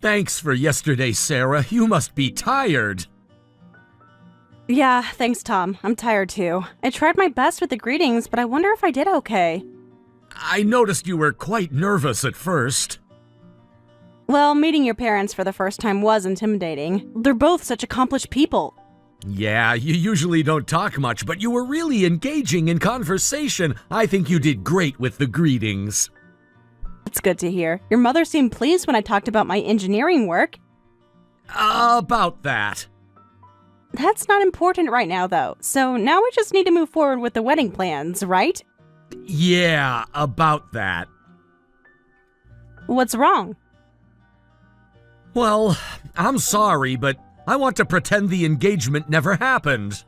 Thanks for yesterday, Sarah. You must be tired. Yeah, thanks, Tom. I'm tired too. I tried my best with the greetings, but I wonder if I did okay. I noticed you were quite nervous at first. Well, meeting your parents for the first time was intimidating. They're both such accomplished people. Yeah, you usually don't talk much, but you were really engaging in conversation. I think you did great with the greetings. It's good to hear. Your mother seemed pleased when I talked about my engineering work. About that. That's not important right now, though. So now we just need to move forward with the wedding plans, right? Yeah, about that. What's wrong? Well, I'm sorry, but I want to pretend the engagement never happened.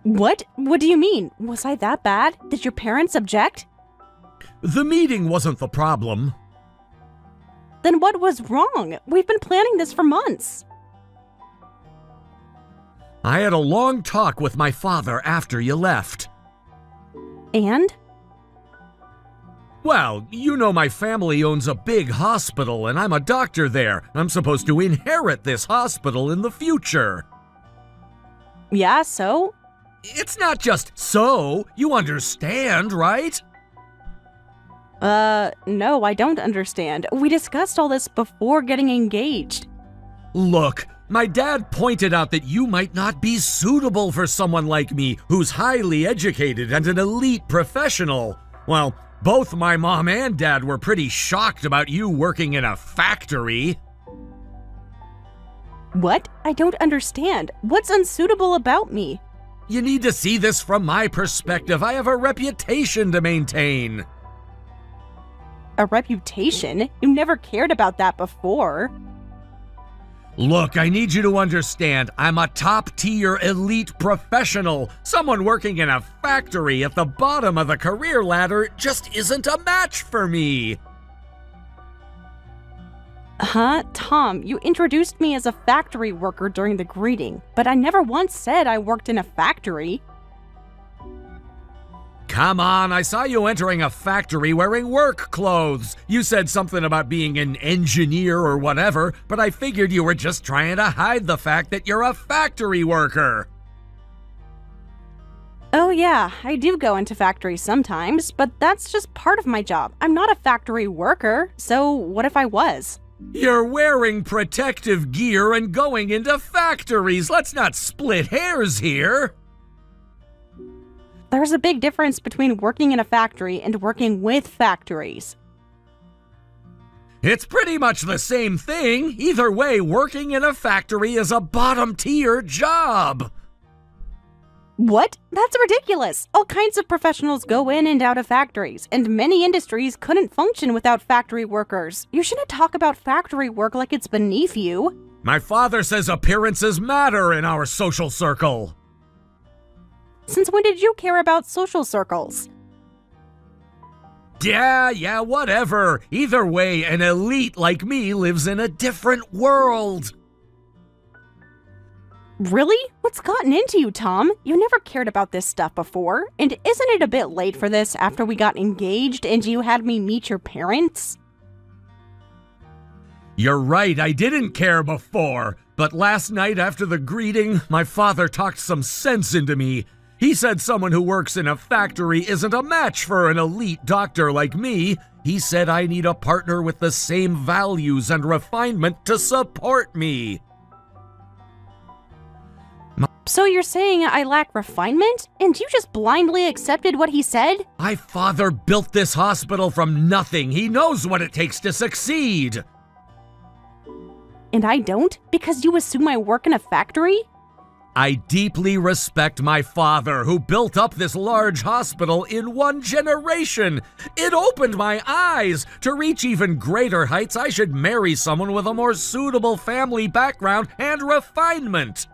What? What do you mean? Was I that bad? Did your parents object? The meeting wasn't the problem. Then what was wrong? We've been planning this for months. I had a long talk with my father after you left. And? Well, you know my family owns a big hospital and I'm a doctor there. I'm supposed to inherit this hospital in the future. Yeah, so? It's not just so. You understand, right? No, I don't understand. We discussed all this before getting engaged. Look, my dad pointed out that you might not be suitable for someone like me who's highly educated and an elite professional. Well, both my mom and dad were pretty shocked about you working in a factory. What? I don't understand. What's unsuitable about me? You need to see this from my perspective. I have a reputation to maintain. A reputation? You never cared about that before. Look, I need you to understand, I'm a top-tier elite professional. Someone working in a factory at the bottom of the career ladder just isn't a match for me. Huh? Tom, you introduced me as a factory worker during the greeting, but I never once said I worked in a factory. Come on, I saw you entering a factory wearing work clothes. You said something about being an engineer or whatever, but I figured you were just trying to hide the fact that you're a factory worker. Oh yeah, I do go into factories sometimes, but that's just part of my job. I'm not a factory worker, so what if I was? You're wearing protective gear and going into factories. Let's not split hairs here. There's a big difference between working in a factory and working with factories. It's pretty much the same thing. Either way, working in a factory is a bottom-tier job. What? That's ridiculous! All kinds of professionals go in and out of factories, and many industries couldn't function without factory workers. You shouldn't talk about factory work like it's beneath you. My father says appearances matter in our social circle. Since when did you care about social circles? Yeah, whatever. Either way, an elite like me lives in a different world. Really? What's gotten into you, Tom? You never cared about this stuff before. And isn't it a bit late for this after we got engaged and you had me meet your parents? You're right, I didn't care before. But last night after the greeting, my father talked some sense into me. He said someone who works in a factory isn't a match for an elite doctor like me. He said I need a partner with the same values and refinement to support me. So you're saying I lack refinement? And you just blindly accepted what he said? My father built this hospital from nothing. He knows what it takes to succeed. And I don't? Because you assume I work in a factory? I deeply respect my father, who built up this large hospital in one generation. It opened my eyes. To reach even greater heights, I should marry someone with a more suitable family background and refinement.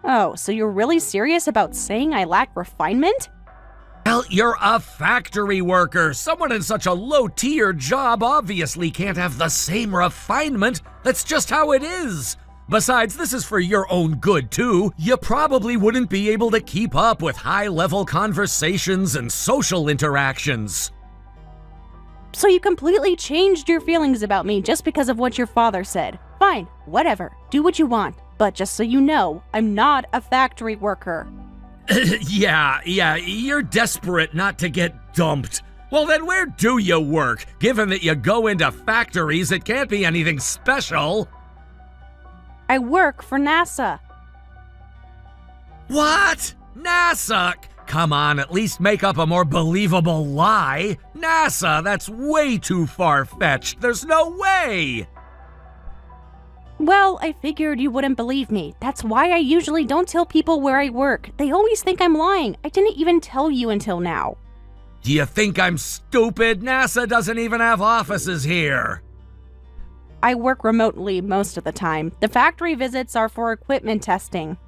Oh, so you're really serious about saying I lack refinement? Well, you're a factory worker. Someone in such a low-tier job obviously can't have the same refinement. That's just how it is. Besides, this is for your own good, too. You probably wouldn't be able to keep up with high-level conversations and social interactions. So you completely changed your feelings about me just because of what your father said. Fine, whatever. Do what you want. But just so you know, I'm not a factory worker. Yeah, you're desperate not to get dumped. Well, then where do you work? Given that you go into factories, it can't be anything special. I work for NASA. What? NASA? Come on, at least make up a more believable lie. NASA, that's way too far-fetched. There's no way. Well, I figured you wouldn't believe me. That's why I usually don't tell people where I work. They always think I'm lying. I didn't even tell you until now. Do you think I'm stupid? NASA doesn't even have offices here. I work remotely most of the time. The factory visits are for equipment testing.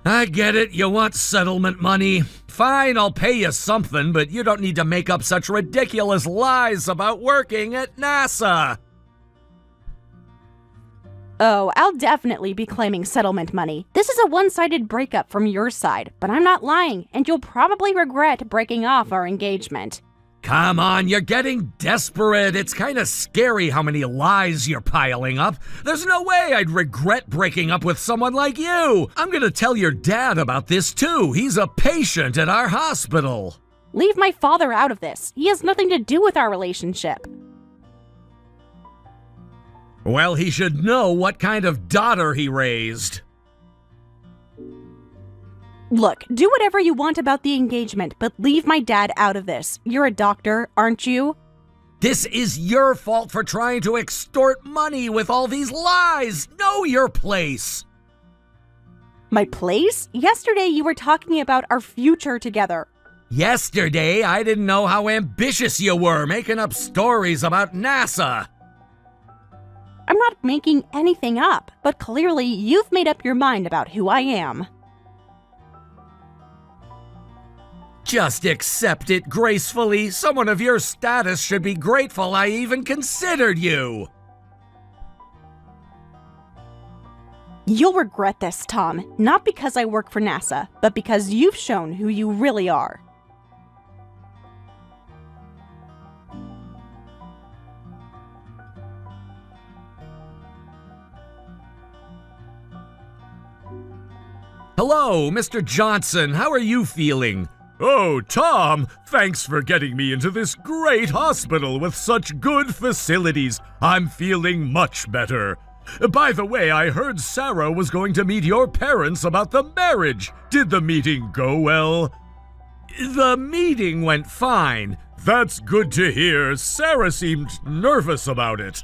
I get it, you want settlement money. Fine, I'll pay you something, but you don't need to make up such ridiculous lies about working at NASA. Oh, I'll definitely be claiming settlement money. This is a one-sided breakup from your side, but I'm not lying, and you'll probably regret breaking off our engagement. Come on, you're getting desperate. It's kind of scary how many lies you're piling up. There's no way I'd regret breaking up with someone like you. I'm gonna tell your dad about this too. He's a patient at our hospital. Leave my father out of this. He has nothing to do with our relationship. Well, he should know what kind of daughter he raised. Look, do whatever you want about the engagement, but leave my dad out of this. You're a doctor, aren't you? This is your fault for trying to extort money with all these lies. Know your place. My place? Yesterday you were talking about our future together. Yesterday, I didn't know how ambitious you were, making up stories about NASA. I'm not making anything up, but clearly you've made up your mind about who I am. Just accept it gracefully. Someone of your status should be grateful I even considered you. You'll regret this, Tom. Not because I work for NASA, but because you've shown who you really are. Hello, Mr. Johnson. How are you feeling? Oh, Tom, thanks for getting me into this great hospital with such good facilities. I'm feeling much better. By the way, I heard Sarah was going to meet your parents about the marriage. Did the meeting go well? The meeting went fine. That's good to hear. Sarah seemed nervous about it.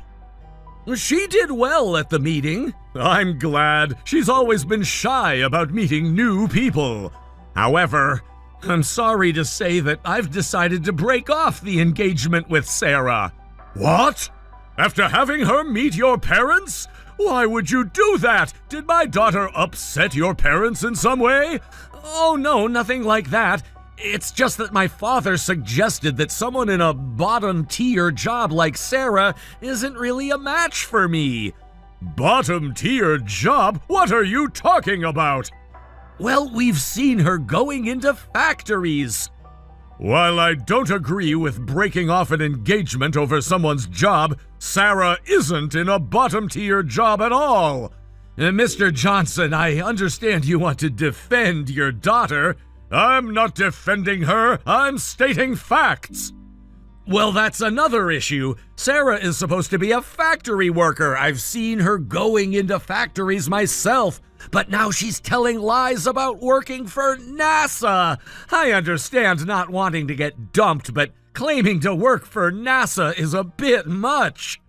She did well at the meeting. I'm glad. She's always been shy about meeting new people. However, I'm sorry to say that I've decided to break off the engagement with Sarah. What? After having her meet your parents? Why would you do that? Did my daughter upset your parents in some way? Oh no, nothing like that. It's just that my father suggested that someone in a bottom-tier job like Sarah isn't really a match for me. Bottom-tier job? What are you talking about? Well, we've seen her going into factories. While I don't agree with breaking off an engagement over someone's job, Sarah isn't in a bottom-tier job at all. Mr. Johnson, I understand you want to defend your daughter. I'm not defending her, I'm stating facts. Well, that's another issue. Sarah is supposed to be a factory worker. I've seen her going into factories myself, but now she's telling lies about working for NASA. I understand not wanting to get dumped, but claiming to work for NASA is a bit much.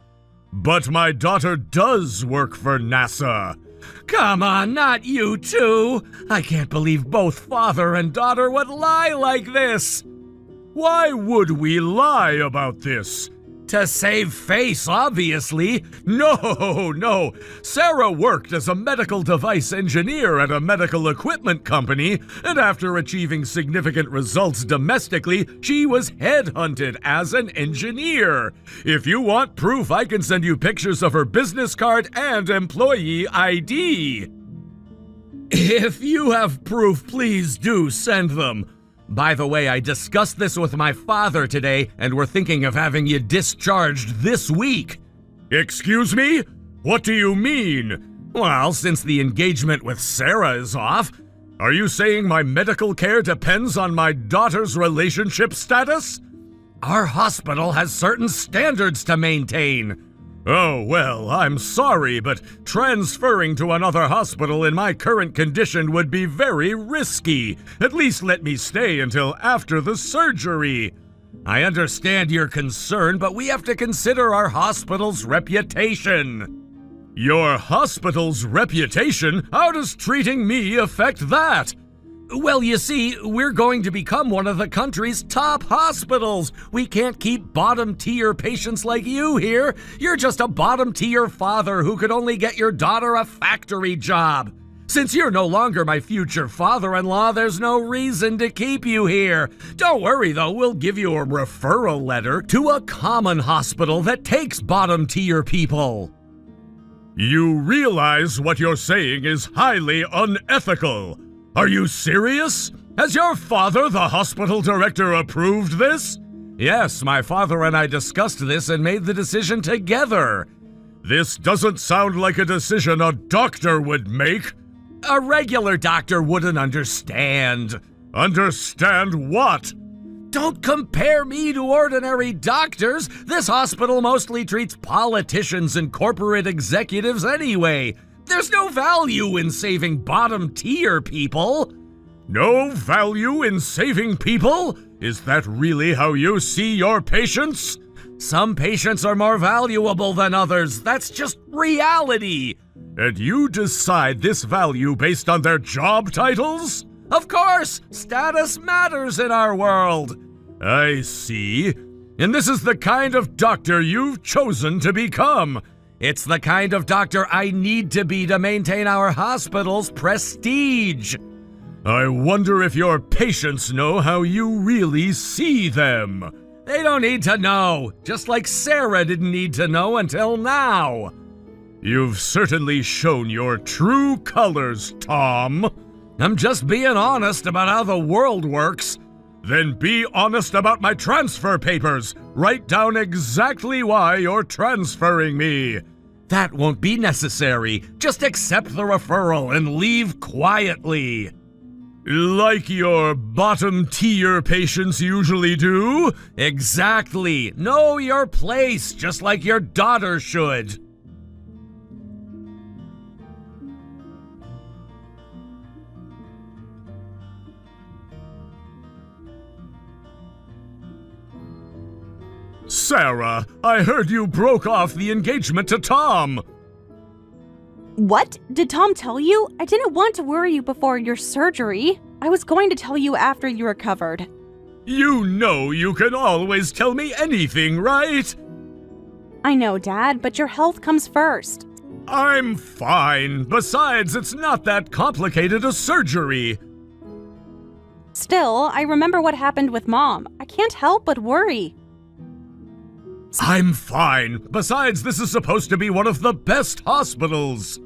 But my daughter does work for NASA. Come on, not you too. I can't believe both father and daughter would lie like this. Why would we lie about this? To save face, obviously. No. Sarah worked as a medical device engineer at a medical equipment company, and after achieving significant results domestically, she was headhunted as an engineer. If you want proof, I can send you pictures of her business card and employee ID. If you have proof, please do send them. By the way, I discussed this with my father today, and we're thinking of having you discharged this week. Excuse me? What do you mean? Well, since the engagement with Sarah is off, are you saying my medical care depends on my daughter's relationship status? Our hospital has certain standards to maintain. Oh, well, I'm sorry, but transferring to another hospital in my current condition would be very risky. At least let me stay until after the surgery. I understand your concern, but we have to consider our hospital's reputation. Your hospital's reputation? How does treating me affect that? Well, you see, we're going to become one of the country's top hospitals. We can't keep bottom-tier patients like you here. You're just a bottom-tier father who could only get your daughter a factory job. Since you're no longer my future father-in-law, there's no reason to keep you here. Don't worry, though, we'll give you a referral letter to a common hospital that takes bottom-tier people. You realize what you're saying is highly unethical. Are you serious? Has your father, the hospital director, approved this? Yes, my father and I discussed this and made the decision together. This doesn't sound like a decision a doctor would make. A regular doctor wouldn't understand. Understand what? Don't compare me to ordinary doctors. This hospital mostly treats politicians and corporate executives anyway. There's no value in saving bottom-tier people. No value in saving people? Is that really how you see your patients? Some patients are more valuable than others. That's just reality. And you decide this value based on their job titles? Of course! Status matters in our world. I see. And this is the kind of doctor you've chosen to become. It's the kind of doctor I need to be to maintain our hospital's prestige. I wonder if your patients know how you really see them. They don't need to know, just like Sarah didn't need to know until now. You've certainly shown your true colors, Tom. I'm just being honest about how the world works. Then be honest about my transfer papers. Write down exactly why you're transferring me. That won't be necessary. Just accept the referral and leave quietly. Like your bottom-tier patients usually do? Exactly. Know your place, just like your daughter should. Sarah, I heard you broke off the engagement to Tom. What? Did Tom tell you? I didn't want to worry you before your surgery. I was going to tell you after you recovered. You know you can always tell me anything, right? I know, Dad, but your health comes first. I'm fine. Besides, it's not that complicated a surgery. Still, I remember what happened with Mom. I can't help but worry. I'm fine. Besides, this is supposed to be one of the best hospitals.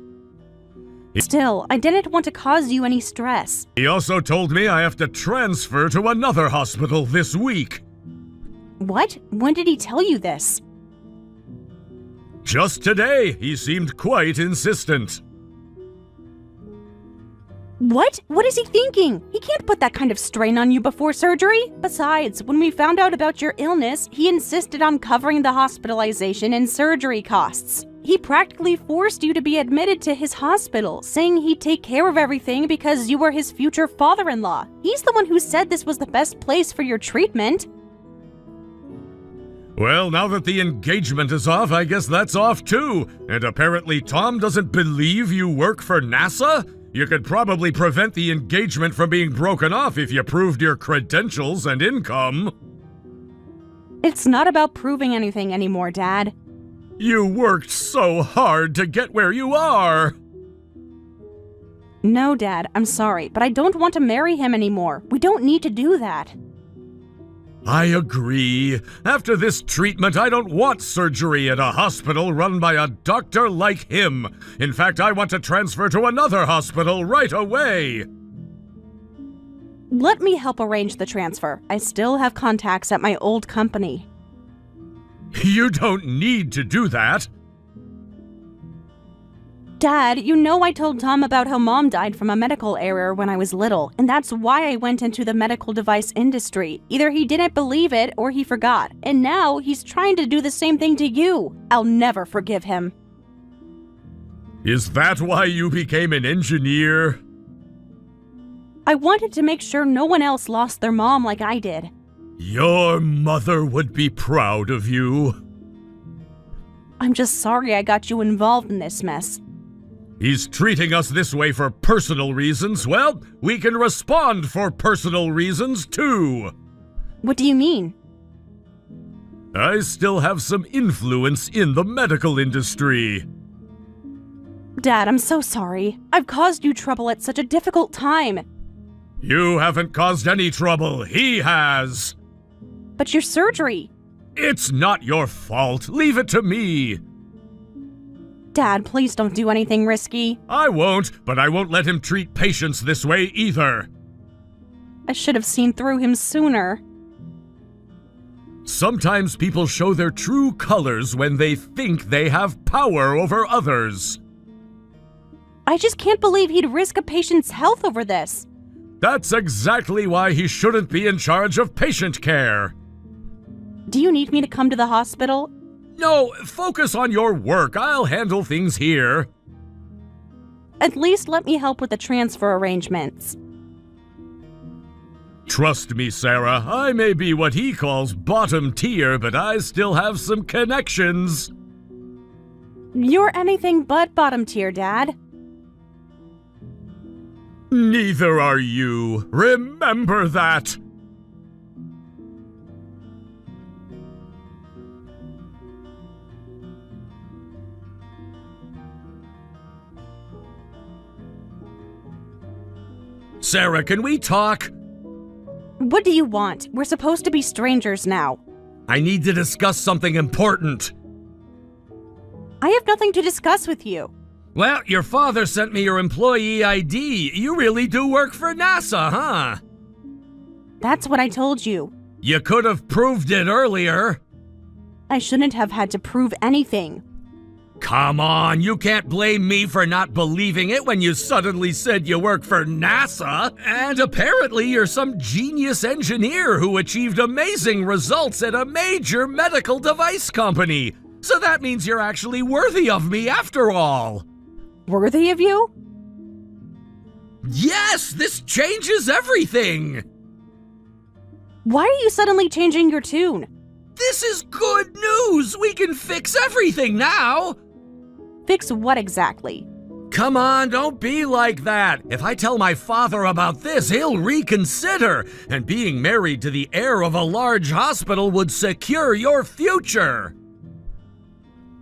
Still, I didn't want to cause you any stress. He also told me I have to transfer to another hospital this week. What? When did he tell you this? Just today. He seemed quite insistent. What? What is he thinking? He can't put that kind of strain on you before surgery. Besides, when we found out about your illness, he insisted on covering the hospitalization and surgery costs. He practically forced you to be admitted to his hospital, saying he'd take care of everything because you were his future father-in-law. He's the one who said this was the best place for your treatment. Well, now that the engagement is off, I guess that's off too. And apparently Tom doesn't believe you work for NASA? You could probably prevent the engagement from being broken off if you proved your credentials and income. It's not about proving anything anymore, Dad. You worked so hard to get where you are. No, Dad, I'm sorry, but I don't want to marry him anymore. We don't need to do that. I agree. After this treatment, I don't want surgery at a hospital run by a doctor like him. In fact, I want to transfer to another hospital right away. Let me help arrange the transfer. I still have contacts at my old company. You don't need to do that. Dad, you know I told Tom about how Mom died from a medical error when I was little, and that's why I went into the medical device industry. Either he didn't believe it or he forgot, and now he's trying to do the same thing to you. I'll never forgive him. Is that why you became an engineer? I wanted to make sure no one else lost their mom like I did. Your mother would be proud of you. I'm just sorry I got you involved in this mess. He's treating us this way for personal reasons. Well, we can respond for personal reasons, too. What do you mean? I still have some influence in the medical industry. Dad, I'm so sorry. I've caused you trouble at such a difficult time. You haven't caused any trouble. He has. But your surgery. It's not your fault. Leave it to me. Dad, please don't do anything risky. I won't, but I won't let him treat patients this way either. I should have seen through him sooner. Sometimes people show their true colors when they think they have power over others. I just can't believe he'd risk a patient's health over this. That's exactly why he shouldn't be in charge of patient care. Do you need me to come to the hospital? No, focus on your work. I'll handle things here. At least let me help with the transfer arrangements. Trust me, Sarah, I may be what he calls bottom tier, but I still have some connections. You're anything but bottom tier, Dad. Neither are you. Remember that. Sarah, can we talk? What do you want? We're supposed to be strangers now. I need to discuss something important. I have nothing to discuss with you. Well, your father sent me your employee ID. You really do work for NASA, huh? That's what I told you. You could have proved it earlier. I shouldn't have had to prove anything. Come on, you can't blame me for not believing it when you suddenly said you work for NASA. And apparently you're some genius engineer who achieved amazing results at a major medical device company. So that means you're actually worthy of me after all. Worthy of you? Yes, this changes everything. Why are you suddenly changing your tune? This is good news. We can fix everything now. Fix what exactly? Come on, don't be like that. If I tell my father about this, he'll reconsider. And being married to the heir of a large hospital would secure your future.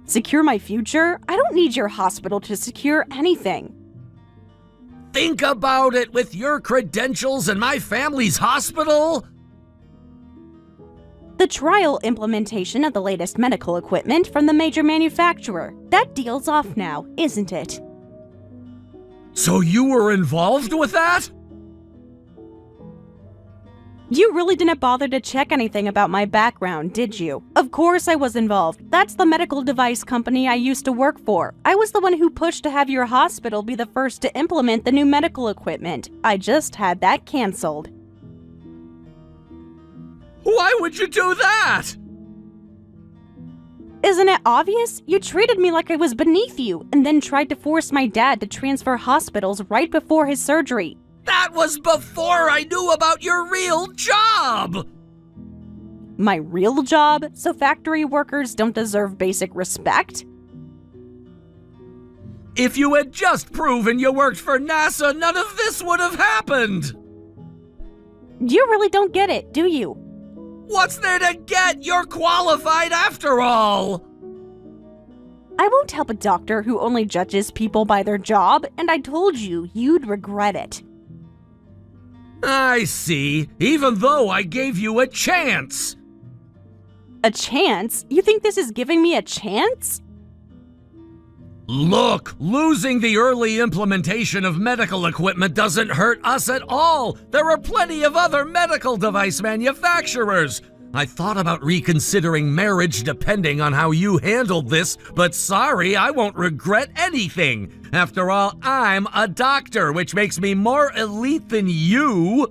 Secure my future? I don't need your hospital to secure anything. Think about it. With your credentials and my family's hospital. The trial implementation of the latest medical equipment from the major manufacturer. That deal's off now, isn't it? So you were involved with that? You really didn't bother to check anything about my background, did you? Of course I was involved. That's the medical device company I used to work for. I was the one who pushed to have your hospital be the first to implement the new medical equipment. I just had that canceled. Why would you do that? Isn't it obvious? You treated me like I was beneath you, and then tried to force my dad to transfer hospitals right before his surgery. That was before I knew about your real job! My real job? So factory workers don't deserve basic respect? If you had just proven you worked for NASA, none of this would have happened! You really don't get it, do you? What's there to get? You're qualified after all! I won't help a doctor who only judges people by their job, and I told you, you'd regret it. I see, even though I gave you a chance. A chance? You think this is giving me a chance? Look, losing the early implementation of medical equipment doesn't hurt us at all. There are plenty of other medical device manufacturers. I thought about reconsidering marriage depending on how you handled this, but sorry, I won't regret anything. After all, I'm a doctor, which makes me more elite than you.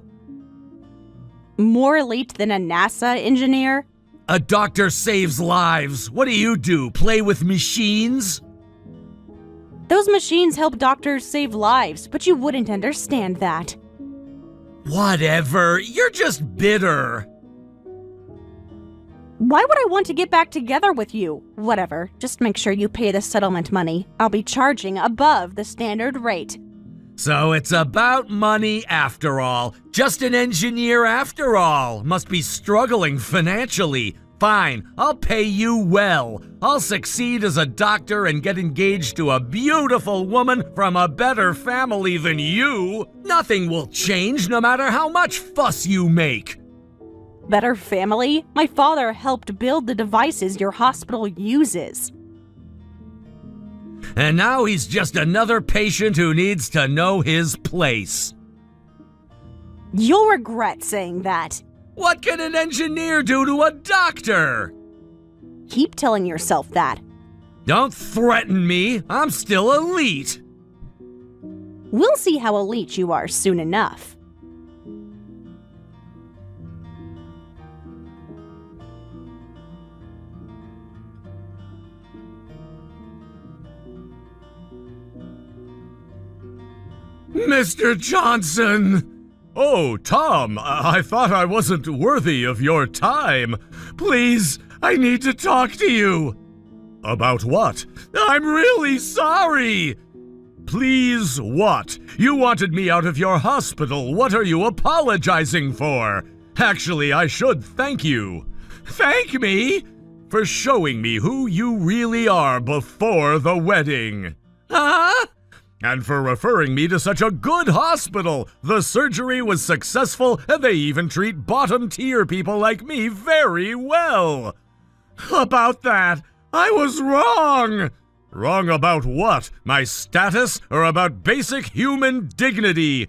More elite than a NASA engineer? A doctor saves lives. What do? Play with machines? Those machines help doctors save lives, but you wouldn't understand that. Whatever, you're just bitter. Why would I want to get back together with you? Whatever, just make sure you pay the settlement money. I'll be charging above the standard rate. So it's about money after all. Just an engineer after all. Must be struggling financially. Fine, I'll pay you well. I'll succeed as a doctor and get engaged to a beautiful woman from a better family than you. Nothing will change no matter how much fuss you make. Better family? My father helped build the devices your hospital uses. And now he's just another patient who needs to know his place. You'll regret saying that. What can an engineer do to a doctor? Keep telling yourself that. Don't threaten me. I'm still elite. We'll see how elite you are soon enough. Mr. Johnson! Oh, Tom, I thought I wasn't worthy of your time. Please, I need to talk to you. About what? I'm really sorry. Please, what? You wanted me out of your hospital. What are you apologizing for? Actually, I should thank you. Thank me? For showing me who you really are before the wedding. Huh? And for referring me to such a good hospital. The surgery was successful, and they even treat bottom-tier people like me very well. About that, I was wrong. Wrong about what? My status, or about basic human dignity?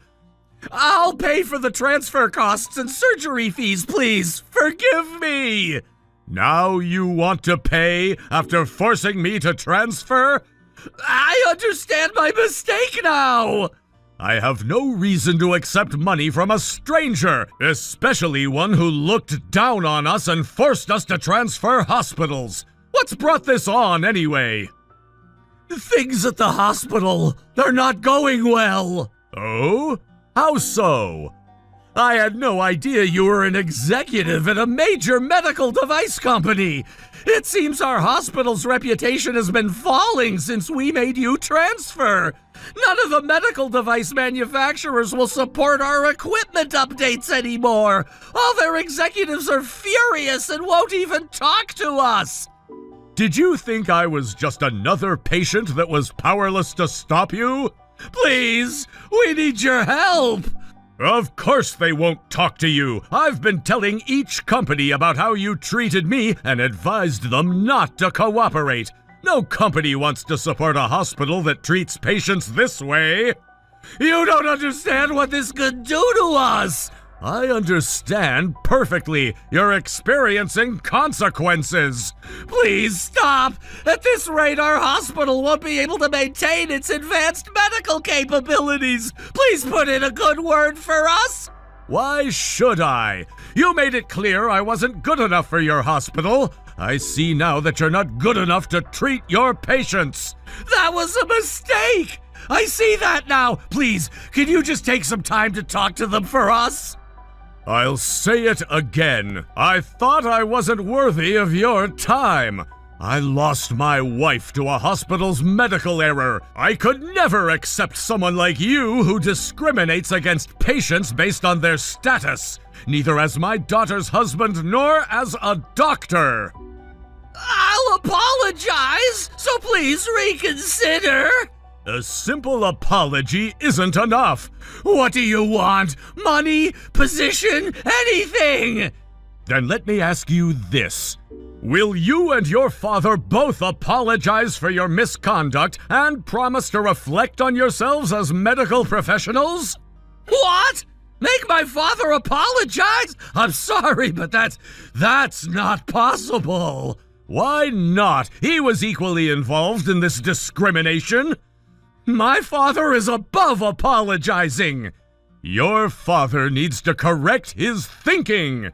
I'll pay for the transfer costs and surgery fees, please. Forgive me. Now you want to pay after forcing me to transfer? I understand my mistake now! I have no reason to accept money from a stranger, especially one who looked down on us and forced us to transfer hospitals. What's brought this on, anyway? Things at the hospital, they're not going well. Oh? How so? I had no idea you were an executive at a major medical device company. It seems our hospital's reputation has been falling since we made you transfer. None of the medical device manufacturers will support our equipment updates anymore. All their executives are furious and won't even talk to us. Did you think I was just another patient that was powerless to stop you? Please, we need your help. Of course they won't talk to you. I've been telling each company about how you treated me and advised them not to cooperate. No company wants to support a hospital that treats patients this way. You don't understand what this could do to us. I understand perfectly. You're experiencing consequences. Please stop. At this rate, our hospital won't be able to maintain its advanced medical capabilities. Please put in a good word for us. Why should I? You made it clear I wasn't good enough for your hospital. I see now that you're not good enough to treat your patients. That was a mistake. I see that now. Please, can you just take some time to talk to them for us? I'll say it again. I thought I wasn't worthy of your time. I lost my wife to a hospital's medical error. I could never accept someone like you who discriminates against patients based on their status, neither as my daughter's husband nor as a doctor. I'll apologize, so please reconsider. A simple apology isn't enough. What do you want? Money? Position? Anything? Then let me ask you this. Will you and your father both apologize for your misconduct and promise to reflect on yourselves as medical professionals? What? Make my father apologize? I'm sorry, but that's not possible. Why not? He was equally involved in this discrimination. My father is above apologizing. Your father needs to correct his thinking.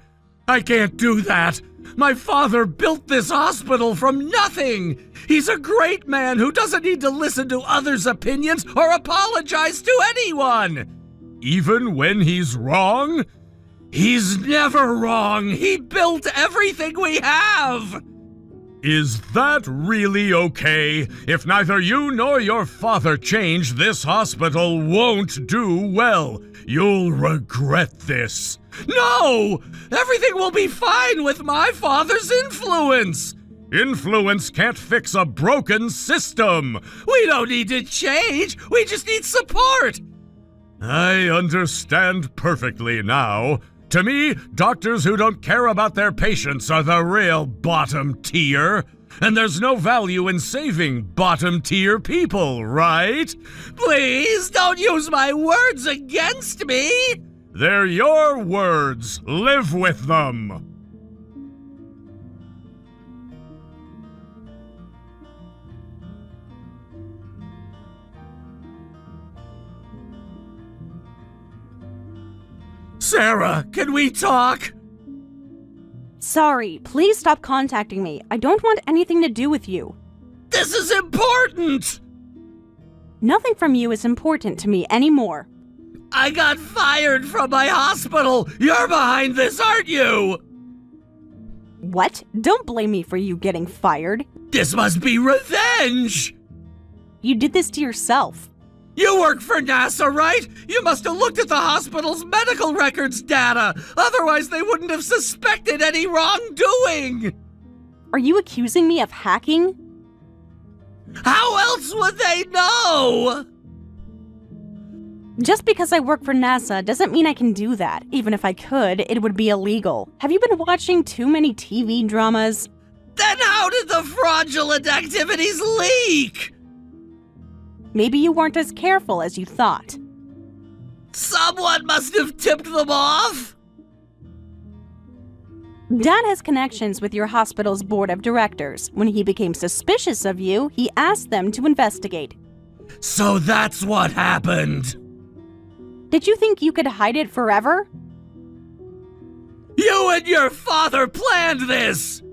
I can't do that. My father built this hospital from nothing. He's a great man who doesn't need to listen to others' opinions or apologize to anyone. Even when he's wrong? He's never wrong. He built everything we have. Is that really okay? If neither you nor your father change, this hospital won't do well. You'll regret this. No! Everything will be fine with my father's influence. Influence can't fix a broken system. We don't need to change. We just need support. I understand perfectly now. To me, doctors who don't care about their patients are the real bottom tier. And there's no value in saving bottom tier people, right? Please don't use my words against me. They're your words. Live with them. Sarah, can we talk? Sorry, please stop contacting me. I don't want anything to do with you. This is important! Nothing from you is important to me anymore. I got fired from my hospital! You're behind this, aren't you? What? Don't blame me for you getting fired. This must be revenge! You did this to yourself. You work for NASA, right? You must have looked at the hospital's medical records data. Otherwise, they wouldn't have suspected any wrongdoing. Are you accusing me of hacking? How else would they know? Just because I work for NASA doesn't mean I can do that. Even if I could, it would be illegal. Have you been watching too many TV dramas? Then how did the fraudulent activities leak? Maybe you weren't as careful as you thought. Someone must have tipped them off. Dad has connections with your hospital's board of directors. When he became suspicious of you, he asked them to investigate. So that's what happened. Did you think you could hide it forever? You and your father planned this!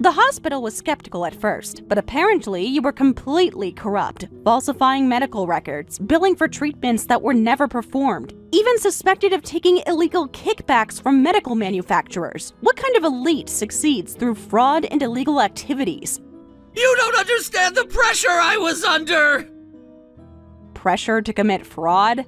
The hospital was skeptical at first, but apparently you were completely corrupt, falsifying medical records, billing for treatments that were never performed, even suspected of taking illegal kickbacks from medical manufacturers. What kind of elite succeeds through fraud and illegal activities? You don't understand the pressure I was under! Pressure to commit fraud?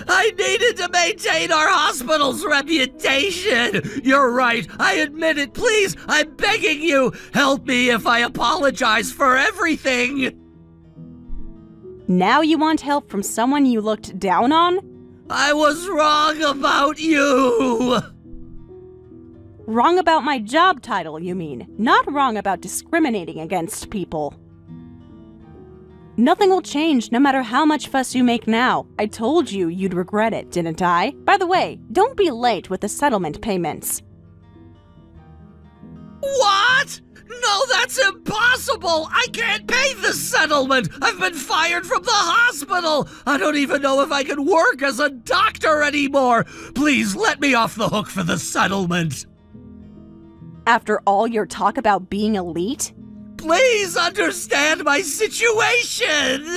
I needed to maintain our hospital's reputation. You're right. I admit it. Please, I'm begging you. Help me if I apologize for everything. Now you want help from someone you looked down on? I was wrong about you. Wrong about my job title, you mean? Not wrong about discriminating against people. Nothing will change no matter how much fuss you make now. I told you you'd regret it, didn't I? By the way, don't be late with the settlement payments. What? No, that's impossible! I can't pay the settlement! I've been fired from the hospital! I don't even know if I can work as a doctor anymore! Please let me off the hook for the settlement! After all your talk about being elite? Please understand my situation!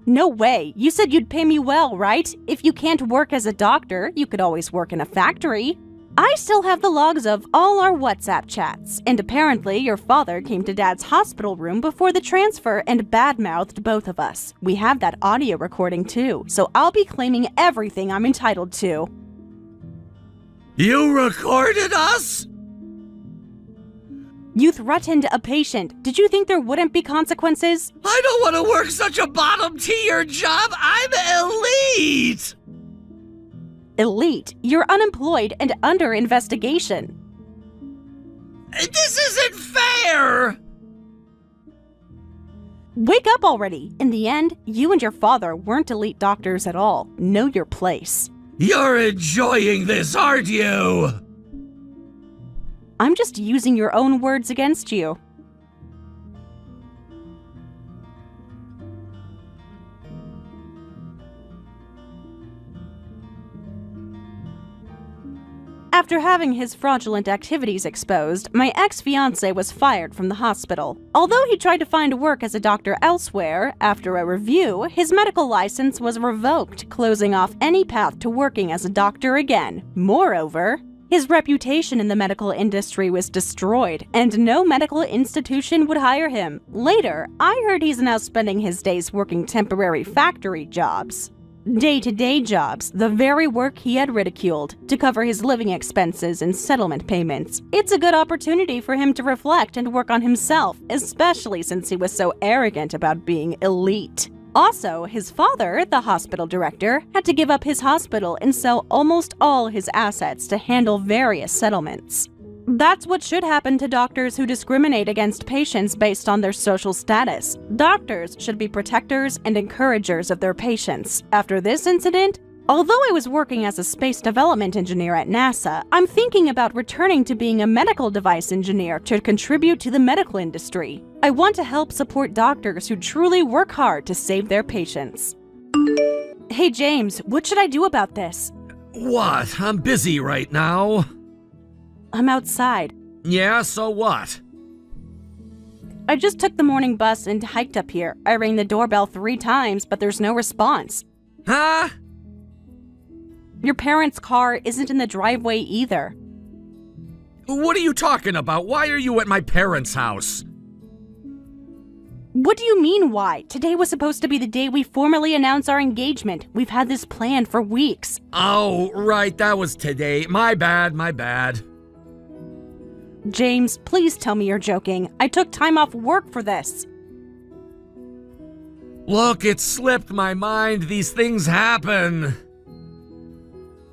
No way. You said you'd pay me well, right? If you can't work as a doctor, you could always work in a factory. I still have the logs of all our WhatsApp chats, and apparently your father came to Dad's hospital room before the transfer and badmouthed both of us. We have that audio recording too, so I'll be claiming everything I'm entitled to. You recorded us? You threatened a patient. Did you think there wouldn't be consequences? I don't want to work such a bottom-tier job. I'm elite! Elite, you're unemployed and under investigation. This isn't fair! Wake up already. In the end, you and your father weren't elite doctors at all. Know your place. You're enjoying this, aren't you? I'm just using your own words against you. After having his fraudulent activities exposed, my ex-fiancé was fired from the hospital. Although he tried to find work as a doctor elsewhere, after a review, his medical license was revoked, closing off any path to working as a doctor again. Moreover, his reputation in the medical industry was destroyed, and no medical institution would hire him. Later, I heard he's now spending his days working temporary factory jobs. Day-to-day jobs, the very work he had ridiculed, to cover his living expenses and settlement payments. It's a good opportunity for him to reflect and work on himself, especially since he was so arrogant about being elite. Also, his father, the hospital director, had to give up his hospital and sell almost all his assets to handle various settlements. That's what should happen to doctors who discriminate against patients based on their social status. Doctors should be protectors and encouragers of their patients. After this incident, although I was working as a space development engineer at NASA, I'm thinking about returning to being a medical device engineer to contribute to the medical industry. I want to help support doctors who truly work hard to save their patients. Hey James, what should I do about this? What? I'm busy right now. I'm outside. Yeah, so what? I just took the morning bus and hiked up here. I rang the doorbell 3 times, but there's no response. Huh? Your parents' car isn't in the driveway either. What are you talking about? Why are you at my parents' house? What do you mean, why? Today was supposed to be the day we formally announce our engagement. We've had this planned for weeks. Oh, right, that was today. My bad. James, please tell me you're joking. I took time off work for this. Look, it slipped my mind. These things happen.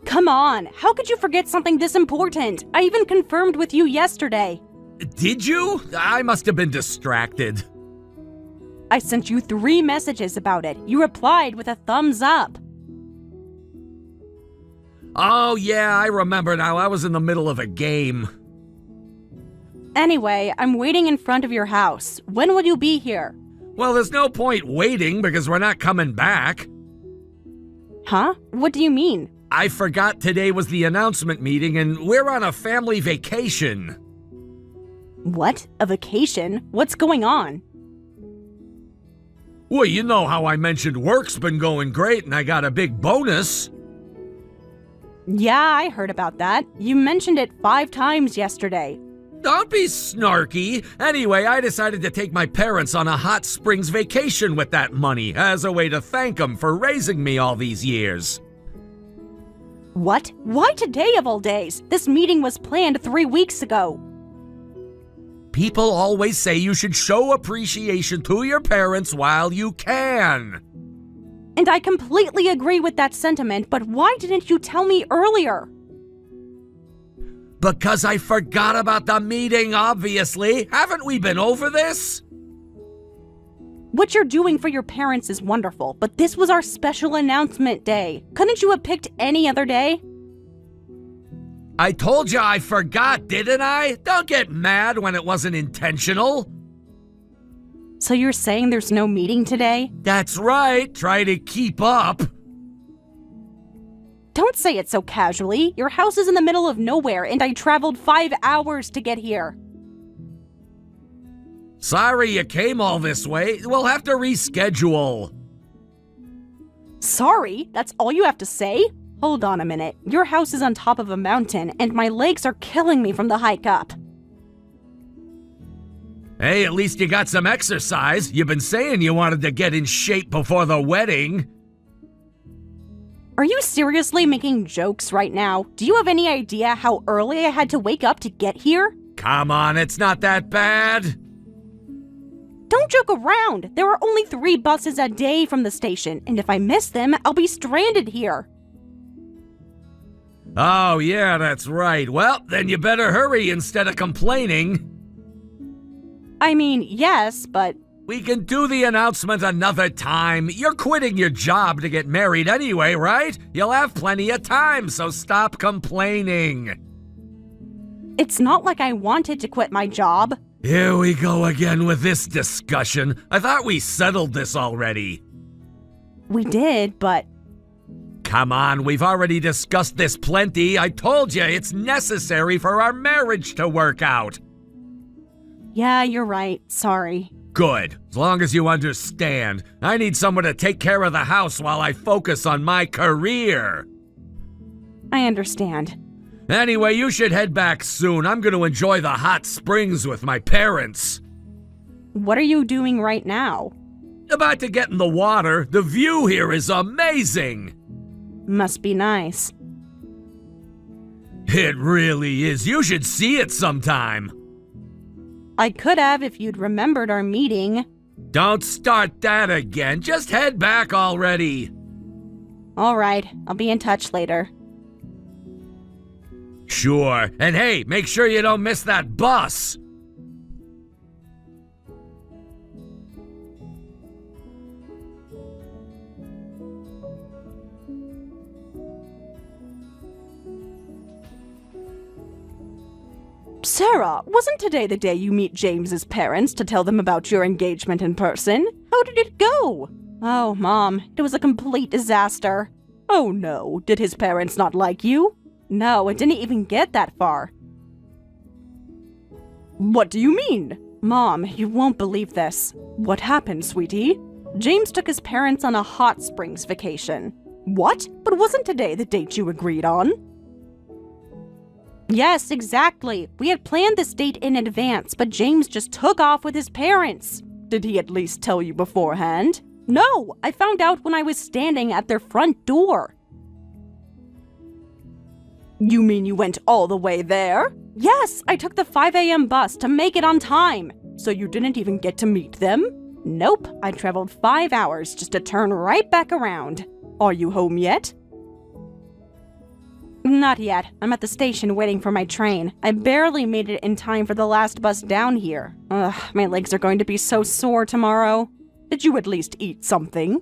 Come on, how could you forget something this important? I even confirmed with you yesterday. Did you? I must have been distracted. I sent you 3 messages about it. You replied with a thumbs up. Oh, yeah, I remember now. I was in the middle of a game. Anyway, I'm waiting in front of your house. When will you be here? Well, there's no point waiting because we're not coming back. Huh? What do you mean? I forgot today was the announcement meeting and we're on a family vacation. What? A vacation? What's going on? Well, you know how I mentioned work's been going great and I got a big bonus. Yeah, I heard about that. You mentioned it 5 times yesterday. Don't be snarky. Anyway, I decided to take my parents on a hot springs vacation with that money as a way to thank them for raising me all these years. What? Why today of all days? This meeting was planned 3 weeks ago. People always say you should show appreciation to your parents while you can. And I completely agree with that sentiment, but why didn't you tell me earlier? Because I forgot about the meeting, obviously. Haven't we been over this? What you're doing for your parents is wonderful, but this was our special announcement day. Couldn't you have picked any other day? I told you I forgot, didn't I? Don't get mad when it wasn't intentional. So you're saying there's no meeting today? That's right. Try to keep up. Don't say it so casually. Your house is in the middle of nowhere, and I traveled 5 hours to get here. Sorry you came all this way. We'll have to reschedule. Sorry? That's all you have to say? Hold on a minute. Your house is on top of a mountain, and my legs are killing me from the hike up. Hey, at least you got some exercise. You've been saying you wanted to get in shape before the wedding. Are you seriously making jokes right now? Do you have any idea how early I had to wake up to get here? Come on, it's not that bad. Don't joke around. There are only 3 buses a day from the station, and if I miss them, I'll be stranded here. Oh, yeah, that's right. Well, then you better hurry instead of complaining. I mean, yes, but We can do the announcement another time. You're quitting your job to get married anyway, right? You'll have plenty of time, so stop complaining. it's not like I wanted to quit my job. Here we go again with this discussion. I thought we settled this already. We did, but Come on, we've already discussed this plenty. I told you it's necessary for our marriage to work out. yeah, you're right. Sorry. Good. As long as you understand. I need someone to take care of the house while I focus on my career. I understand. Anyway, you should head back soon. I'm going to enjoy the hot springs with my parents. What are you doing right now? About to get in the water. The view here is amazing. Must be nice. It really is. You should see it sometime. I could have if you'd remembered our meeting. Don't start that again. Just head back already. All right, I'll be in touch later. Sure. And hey, make sure you don't miss that bus. Sarah, wasn't today the day you meet James's parents to tell them about your engagement in person? How did it go? Oh, Mom, it was a complete disaster. Oh no, did his parents not like you? No, it didn't even get that far. What do you mean? Mom, you won't believe this. What happened, sweetie? James took his parents on a hot springs vacation. What? But wasn't today the date you agreed on? Yes, exactly. We had planned this date in advance, but James just took off with his parents. Did he at least tell you beforehand? No, I found out when I was standing at their front door. You mean you went all the way there? Yes, I took the 5 a.m. bus to make it on time. So you didn't even get to meet them? Nope, I traveled 5 hours just to turn right back around. Are you home yet? Not yet. I'm at the station waiting for my train. I barely made it in time for the last bus down here. Ugh, my legs are going to be so sore tomorrow. Did you at least eat something?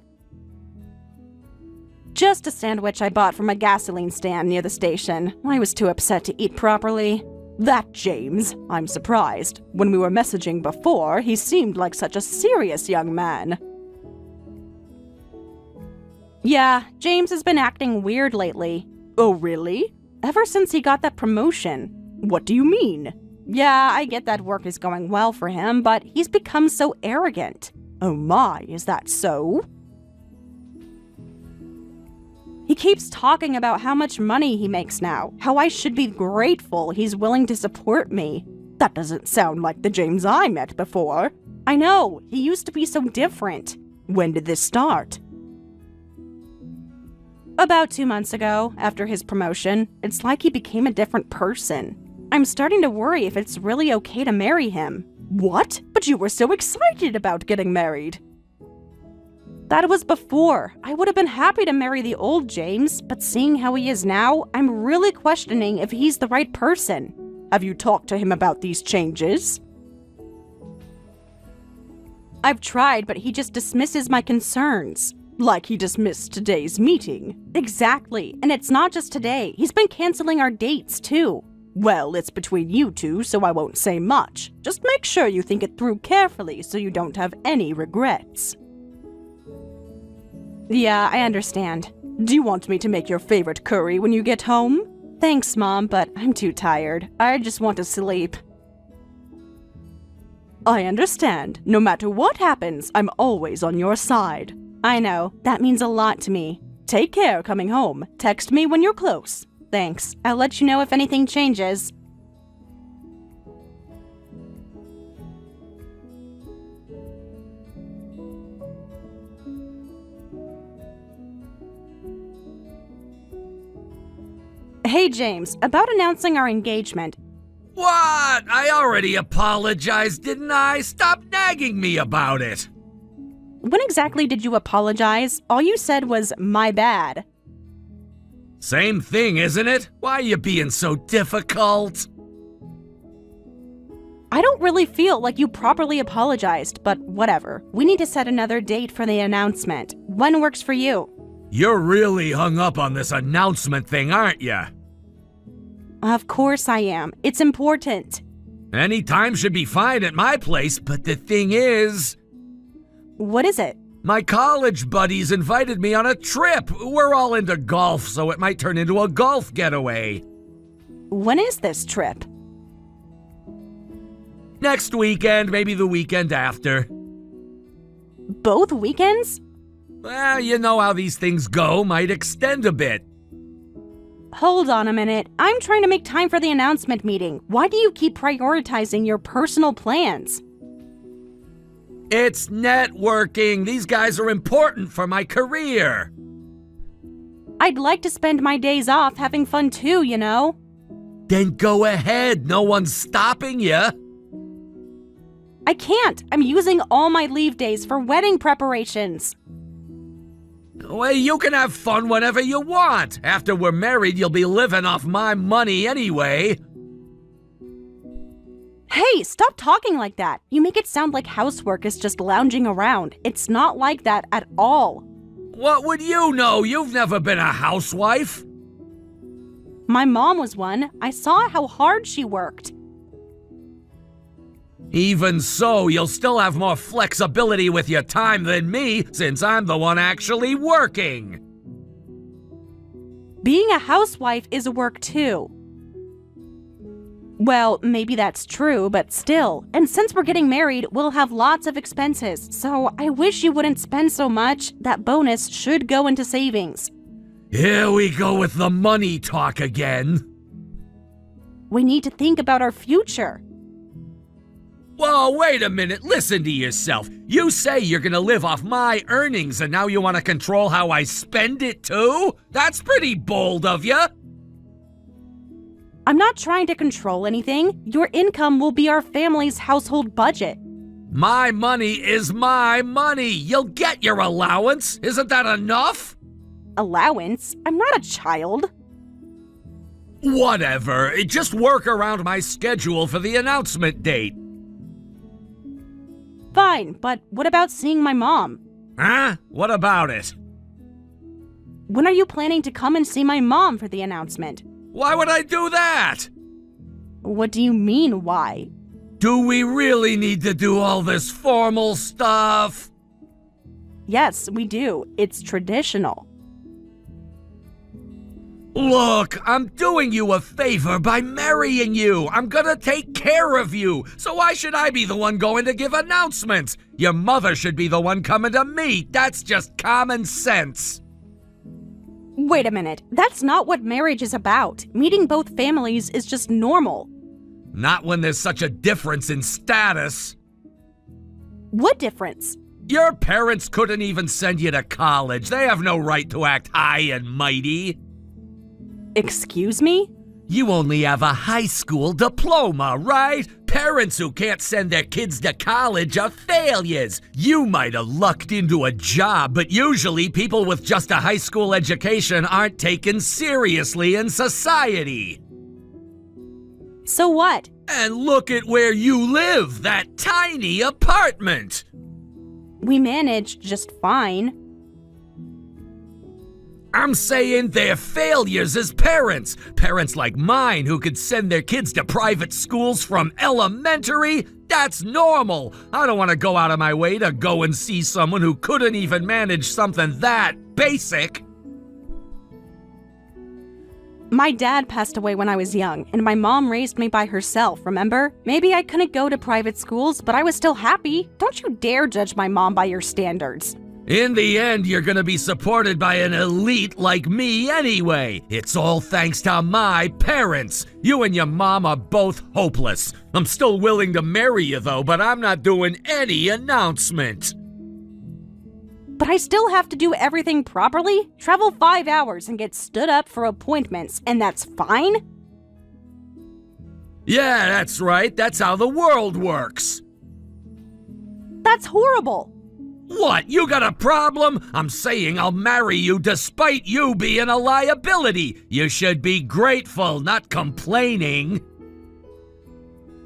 Just a sandwich I bought from a gasoline stand near the station. I was too upset to eat properly. That James, I'm surprised. When we were messaging before, he seemed like such a serious young man. Yeah, James has been acting weird lately. Oh, really? Ever since he got that promotion. What do you mean? Yeah, I get that work is going well for him, but he's become so arrogant. Oh my, is that so? He keeps talking about how much money he makes now, how I should be grateful he's willing to support me. That doesn't sound like the James I met before. I know, he used to be so different. When did this start? About 2 months ago, after his promotion. It's like he became a different person. I'm starting to worry if it's really okay to marry him. What? But you were so excited about getting married. That was before. I would have been happy to marry the old James, but seeing how he is now, I'm really questioning if he's the right person. Have you talked to him about these changes? I've tried, but he just dismisses my concerns. Like he dismissed today's meeting. Exactly, and it's not just today. He's been canceling our dates, too. Well, it's between you two, so I won't say much. Just make sure you think it through carefully so you don't have any regrets. Yeah, I understand. Do you want me to make your favorite curry when you get home? Thanks, Mom, but I'm too tired. I just want to sleep. I understand. No matter what happens, I'm always on your side. I know. That means a lot to me. Take care coming home. Text me when you're close. Thanks. I'll let you know if anything changes. Hey, James. About announcing our engagement. What? I already apologized, didn't I? Stop nagging me about it. When exactly did you apologize? All you said was, my bad. Same thing, isn't it? Why are you being so difficult? I don't really feel like you properly apologized, but whatever. We need to set another date for the announcement. When works for you? You're really hung up on this announcement thing, aren't you? Of course I am. It's important. Any time should be fine at my place, but the thing is, What is it? my college buddies invited me on a trip. We're all into golf, so it might turn into a golf getaway. When is this trip? Next weekend, maybe the weekend after. Both weekends? Well, you know how these things go, might extend a bit. Hold on a minute. I'm trying to make time for the announcement meeting. Why do you keep prioritizing your personal plans? It's networking. These guys are important for my career. I'd like to spend my days off having fun too, you know? Then go ahead. No one's stopping you. I can't. I'm using all my leave days for wedding preparations. Well, you can have fun whenever you want. After we're married, you'll be living off my money anyway. Hey, stop talking like that. You make it sound like housework is just lounging around. It's not like that at all. What would you know? You've never been a housewife. My mom was one. I saw how hard she worked. Even so, you'll still have more flexibility with your time than me, since I'm the one actually working. Being a housewife is work too. Well, maybe that's true, but still. And since we're getting married, we'll have lots of expenses, so I wish you wouldn't spend so much. That bonus should go into savings. Here we go with the money talk again. We need to think about our future. Whoa, wait a minute. Listen to yourself. You say you're gonna live off my earnings and now you want to control how I spend it too? That's pretty bold of you. I'm not trying to control anything. Your income will be our family's household budget. My money is my money. You'll get your allowance. Isn't that enough? Allowance? I'm not a child. Whatever. Just work around my schedule for the announcement date. Fine, but what about seeing my mom? Huh? What about it? When are you planning to come and see my mom for the announcement? Why would I do that? What do you mean, why? Do we really need to do all this formal stuff? Yes, we do. It's traditional. Look, I'm doing you a favor by marrying you. I'm gonna take care of you. So why should I be the one going to give announcements? Your mother should be the one coming to me. That's just common sense. Wait a minute. That's not what marriage is about. Meeting both families is just normal. Not when there's such a difference in status. What difference? Your parents couldn't even send you to college. They have no right to act high and mighty. Excuse me? You only have a high school diploma, right? Parents who can't send their kids to college are failures. You might have lucked into a job, but usually people with just a high school education aren't taken seriously in society. So what? And look at where you live, that tiny apartment. We manage just fine. I'm saying they're failures as parents. Parents like mine who could send their kids to private schools from elementary. That's normal. I don't want to go out of my way to go and see someone who couldn't even manage something that basic. My dad passed away when I was young, and my mom raised me by herself, remember? Maybe I couldn't go to private schools, but I was still happy. Don't you dare judge my mom by your standards. In the end, you're gonna be supported by an elite like me anyway. It's all thanks to my parents. You and your mom are both hopeless. I'm still willing to marry you though, but I'm not doing any announcement. But I still have to do everything properly? Travel 5 hours and get stood up for appointments, and that's fine? Yeah, that's right. That's how the world works. That's horrible. What, you got a problem? I'm saying I'll marry you despite you being a liability. You should be grateful, not complaining.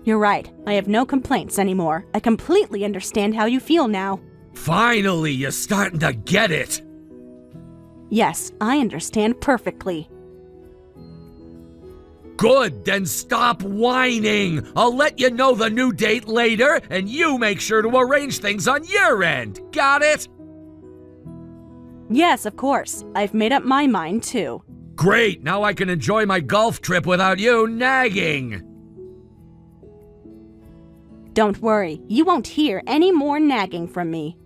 You're right. I have no complaints anymore. I completely understand how you feel now. Finally, you're starting to get it. Yes, I understand perfectly. Good, then stop whining. I'll let you know the new date later, and you make sure to arrange things on your end. Got it? Yes, of course. I've made up my mind, too. Great, now I can enjoy my golf trip without you nagging. Don't worry, you won't hear any more nagging from me.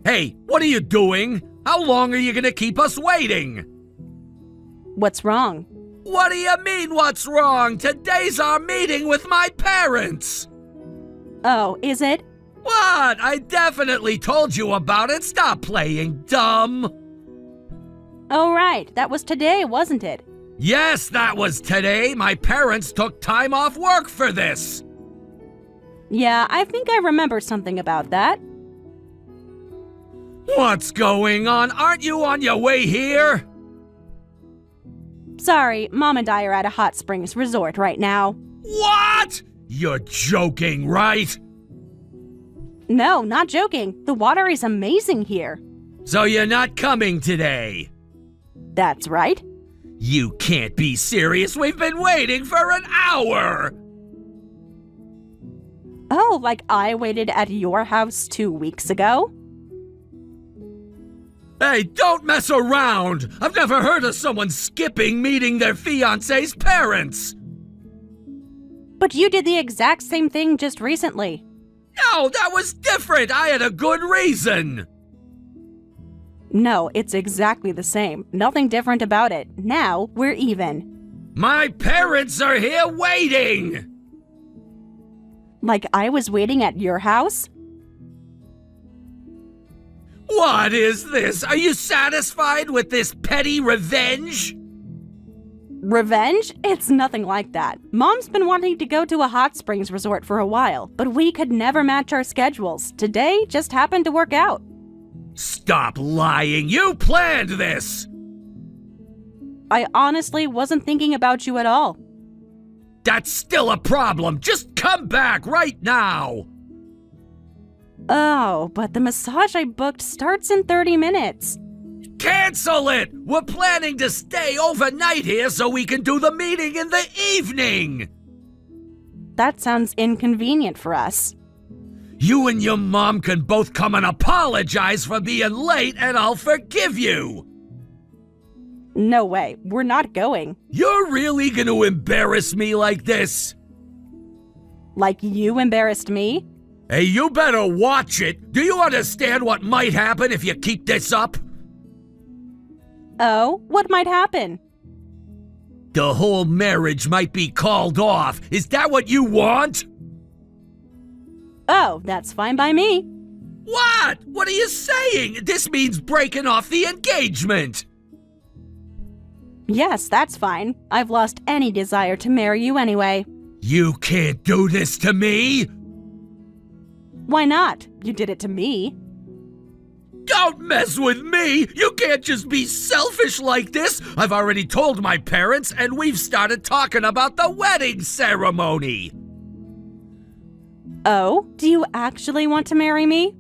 Hey, what are you doing? How long are you gonna keep us waiting? What's wrong? What do you mean, what's wrong? Today's our meeting with my parents. Oh, is it? What? I definitely told you about it. Stop playing dumb. Oh, right. That was today, wasn't it? Yes, that was today. My parents took time off work for this. Yeah, I think I remember something about that. What's going on? Aren't you on your way here? Sorry, Mom and I are at a hot springs resort right now. What? You're joking, right? No, not joking. The water is amazing here. So you're not coming today? That's right. You can't be serious. We've been waiting for an hour. Oh, like I waited at your house 2 weeks ago? Hey, don't mess around! I've never heard of someone skipping meeting their fiancé's parents! But you did the exact same thing just recently. No, that was different! I had a good reason! No, it's exactly the same. Nothing different about it. Now, we're even. My parents are here waiting! Like I was waiting at your house? What is this? Are you satisfied with this petty revenge? Revenge? It's nothing like that. Mom's been wanting to go to a hot springs resort for a while, but we could never match our schedules. Today just happened to work out. Stop lying! You planned this! I honestly wasn't thinking about you at all. That's still a problem! Just come back right now! Oh, but the massage I booked starts in 30 minutes. Cancel it! We're planning to stay overnight here so we can do the meeting in the evening! That sounds inconvenient for us. You and your mom can both come and apologize for being late and I'll forgive you! No way, we're not going. You're really gonna embarrass me like this? Like you embarrassed me? Hey, you better watch it! Do you understand what might happen if you keep this up? Oh, what might happen? The whole marriage might be called off. Is that what you want? Oh, that's fine by me. What? What are you saying? This means breaking off the engagement. Yes, that's fine. I've lost any desire to marry you anyway. You can't do this to me! Why not? You did it to me. Don't mess with me! You can't just be selfish like this! I've already told my parents, and we've started talking about the wedding ceremony! Oh, do you actually want to marry me?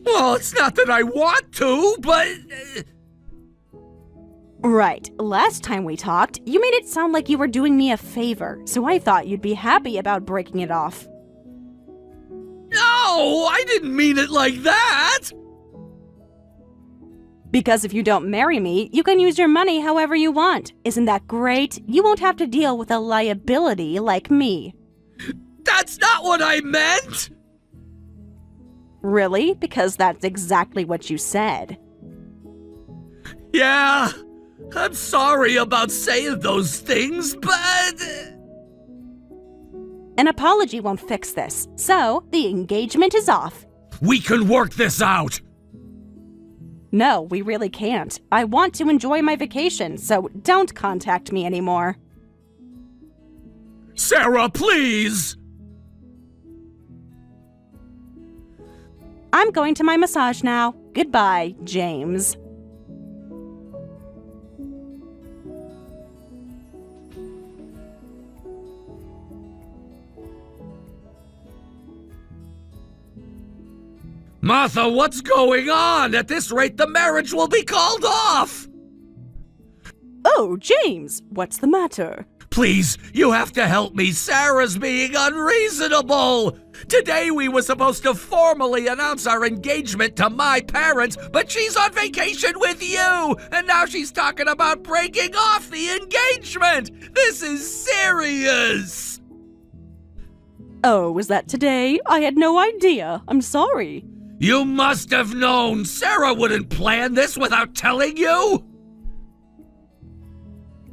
Well, it's not that I want to, but... Right. Last time we talked, you made it sound like you were doing me a favor, so I thought you'd be happy about breaking it off. No, I didn't mean it like that! Because if you don't marry me, you can use your money however you want. Isn't that great? You won't have to deal with a liability like me. That's not what I meant! Really? Because that's exactly what you said. Yeah, I'm sorry about saying those things, but... An apology won't fix this, so the engagement is off. We can work this out! No, we really can't. I want to enjoy my vacation, so don't contact me anymore. Sarah, please! I'm going to my massage now. Goodbye, James. Martha, what's going on? At this rate, the marriage will be called off! Oh, James, what's the matter? Please, you have to help me. Sarah's being unreasonable. Today we were supposed to formally announce our engagement to my parents, but she's on vacation with you, and now she's talking about breaking off the engagement. This is serious. Oh, was that today? I had no idea. I'm sorry. You must have known. Sarah wouldn't plan this without telling you.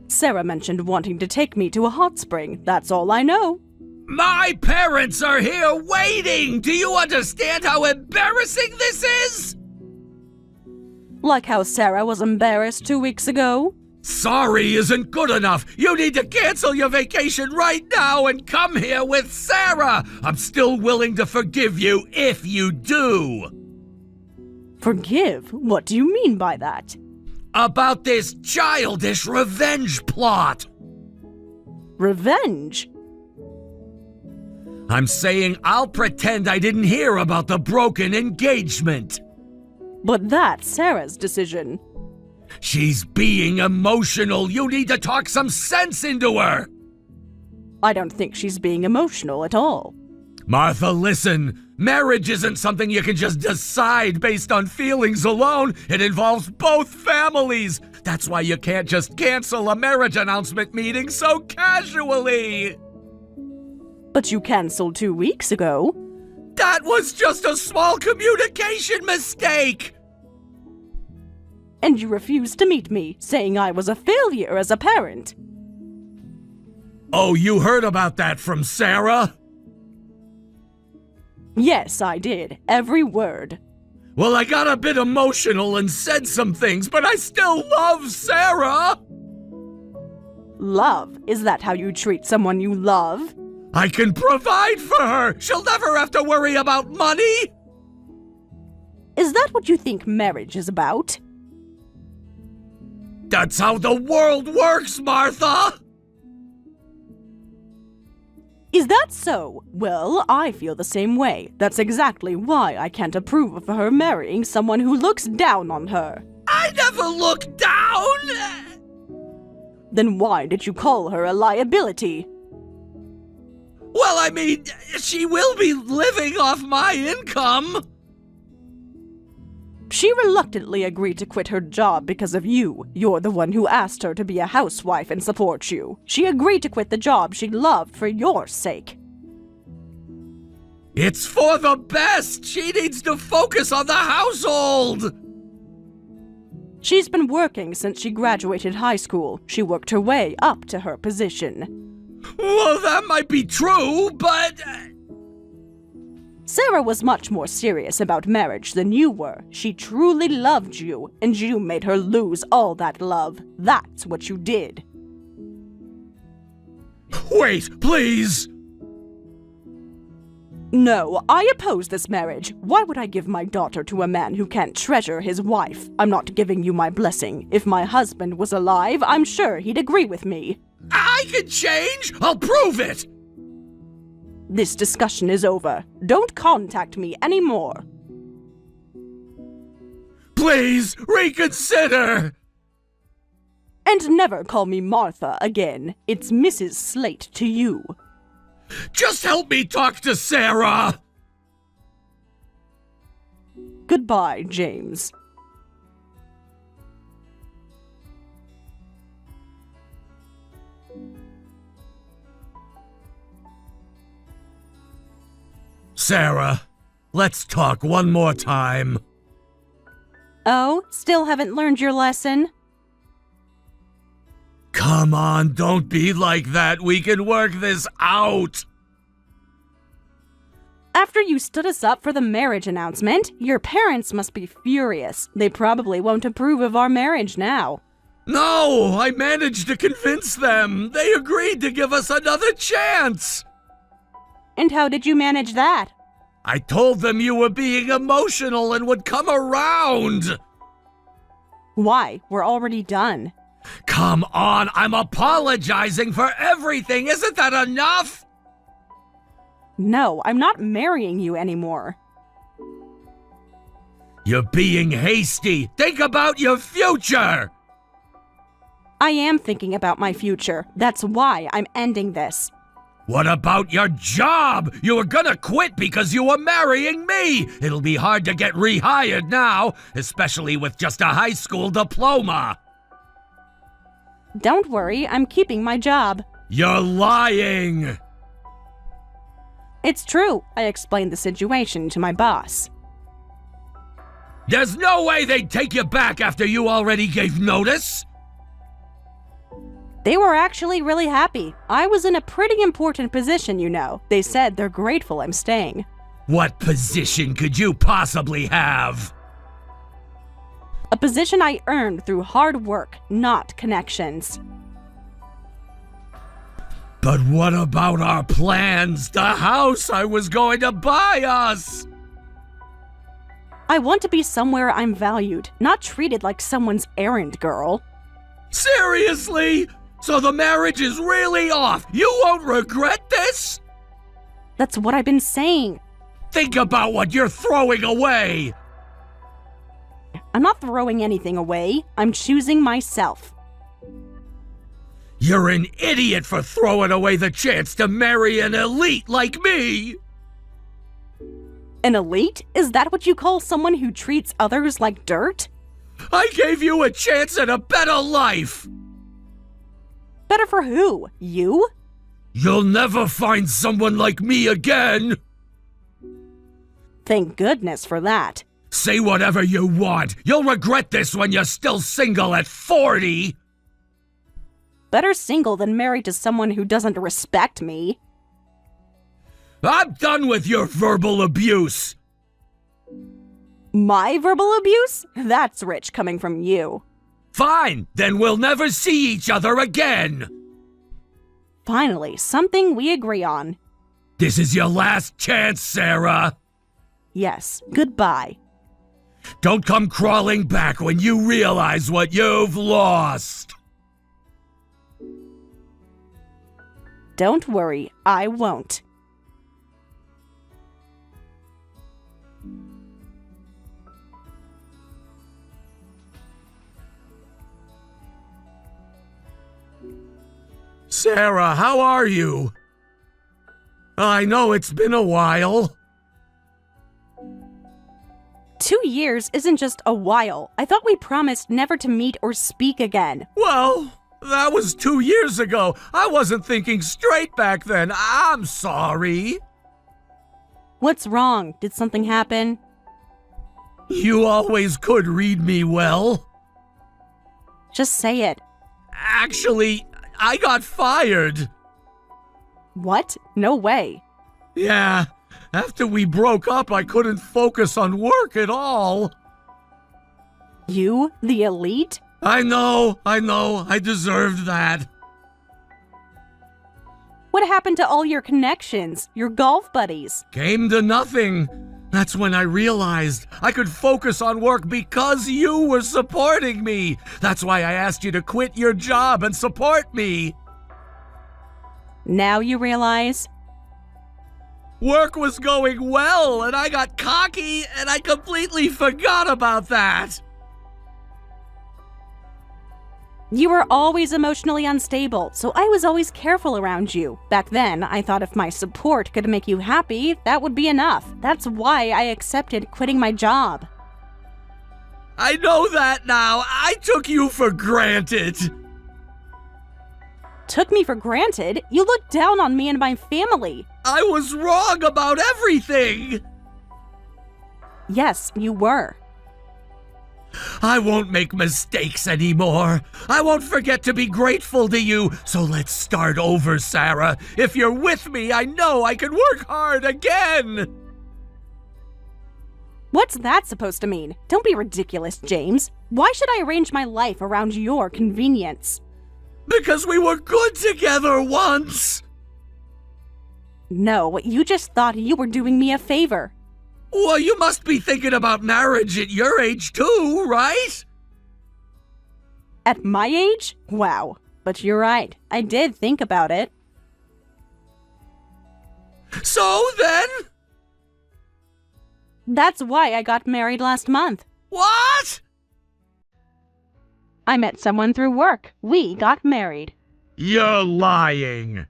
Sarah mentioned wanting to take me to a hot spring. That's all I know. My parents are here waiting! Do you understand how embarrassing this is? Like how Sarah was embarrassed 2 weeks ago? Sorry isn't good enough. You need to cancel your vacation right now and come here with Sarah. I'm still willing to forgive you if you do. Forgive? What do you mean by that? About this childish revenge plot. Revenge? I'm saying I'll pretend I didn't hear about the broken engagement. But that's Sarah's decision. She's being emotional. You need to talk some sense into her. I don't think she's being emotional at all. Martha, listen. Marriage isn't something you can just decide based on feelings alone. It involves both families. That's why you can't just cancel a marriage announcement meeting so casually. But you canceled 2 weeks ago. That was just a small communication mistake. And you refused to meet me, saying I was a failure as a parent. Oh, you heard about that from Sarah? Yes, I did. Every word. Well, I got a bit emotional and said some things, but I still love Sarah! Love? Is that how you treat someone you love? I can provide for her! She'll never have to worry about money! Is that what you think marriage is about? That's how the world works, Martha! Is that so? Well, I feel the same way. That's exactly why I can't approve of her marrying someone who looks down on her. I never look down! Then why did you call her a liability? Well, I mean, she will be living off my income. She reluctantly agreed to quit her job because of you. You're the one who asked her to be a housewife and support you. She agreed to quit the job she loved for your sake. It's for the best! She needs to focus on the household! She's been working since she graduated high school. She worked her way up to her position. Well, that might be true, but... Sarah was much more serious about marriage than you were. She truly loved you, and you made her lose all that love. That's what you did. Wait, please! No, I oppose this marriage. Why would I give my daughter to a man who can't treasure his wife? I'm not giving you my blessing. If my husband was alive, I'm sure he'd agree with me. I can change! I'll prove it! This discussion is over. Don't contact me anymore. Please, reconsider! And never call me Martha again. It's Mrs. Slate to you. Just help me talk to Sarah! Goodbye, James. Sarah, let's talk one more time. Oh, still haven't learned your lesson? Come on, don't be like that. We can work this out. After you stood us up for the marriage announcement, your parents must be furious. They probably won't approve of our marriage now. No, I managed to convince them. They agreed to give us another chance. And how did you manage that? I told them you were being emotional and would come around. Why? We're already done. Come on, I'm apologizing for everything. Isn't that enough? No, I'm not marrying you anymore. You're being hasty. Think about your future. I am thinking about my future. That's why I'm ending this. What about your job? You were gonna quit because you were marrying me. It'll be hard to get rehired now, especially with just a high school diploma. Don't worry, I'm keeping my job. You're lying. It's true. I explained the situation to my boss. There's no way they'd take you back after you already gave notice. They were actually really happy. I was in a pretty important position, you know. They said they're grateful I'm staying. What position could you possibly have? A position I earned through hard work, not connections. But what about our plans? The house I was going to buy us! I want to be somewhere I'm valued, not treated like someone's errand girl. Seriously? So the marriage is really off? You won't regret this? That's what I've been saying. Think about what you're throwing away! I'm not throwing anything away. I'm choosing myself. You're an idiot for throwing away the chance to marry an elite like me! An elite? Is that what you call someone who treats others like dirt? I gave you a chance at a better life! Better for who? You? You'll never find someone like me again! Thank goodness for that. Say whatever you want. You'll regret this when you're still single at 40! Better single than married to someone who doesn't respect me. I'm done with your verbal abuse! My verbal abuse? That's rich coming from you. Fine, then we'll never see each other again! Finally, something we agree on. This is your last chance, Sarah! Yes, goodbye. Don't come crawling back when you realize what you've lost! Don't worry, I won't. Sarah, how are you? I know it's been a while. 2 years isn't just a while. I thought we promised never to meet or speak again. Well, that was 2 years ago. I wasn't thinking straight back then. I'm sorry. What's wrong? Did something happen? You always could read me well. Just say it. Actually, I got fired. What? No way. Yeah, after we broke up, I couldn't focus on work at all. You, the elite? I know, I deserved that. What happened to all your connections, your golf buddies? Came to nothing. That's when I realized I could focus on work because you were supporting me. That's why I asked you to quit your job and support me. Now you realize? Work was going well, and I got cocky, and I completely forgot about that. You were always emotionally unstable, so I was always careful around you. Back then, I thought if my support could make you happy, that would be enough. That's why I accepted quitting my job. I know that now. I took you for granted. Took me for granted? You looked down on me and my family. I was wrong about everything. Yes, you were. I won't make mistakes anymore. I won't forget to be grateful to you. So let's start over, Sarah. If you're with me, I know I can work hard again. What's that supposed to mean? Don't be ridiculous, James. Why should I arrange my life around your convenience? Because we were good together once! No, you just thought you were doing me a favor. Well, you must be thinking about marriage at your age too, right? At my age? Wow. But you're right, I did think about it. So then? That's why I got married last month. What? I met someone through work. We got married. You're lying.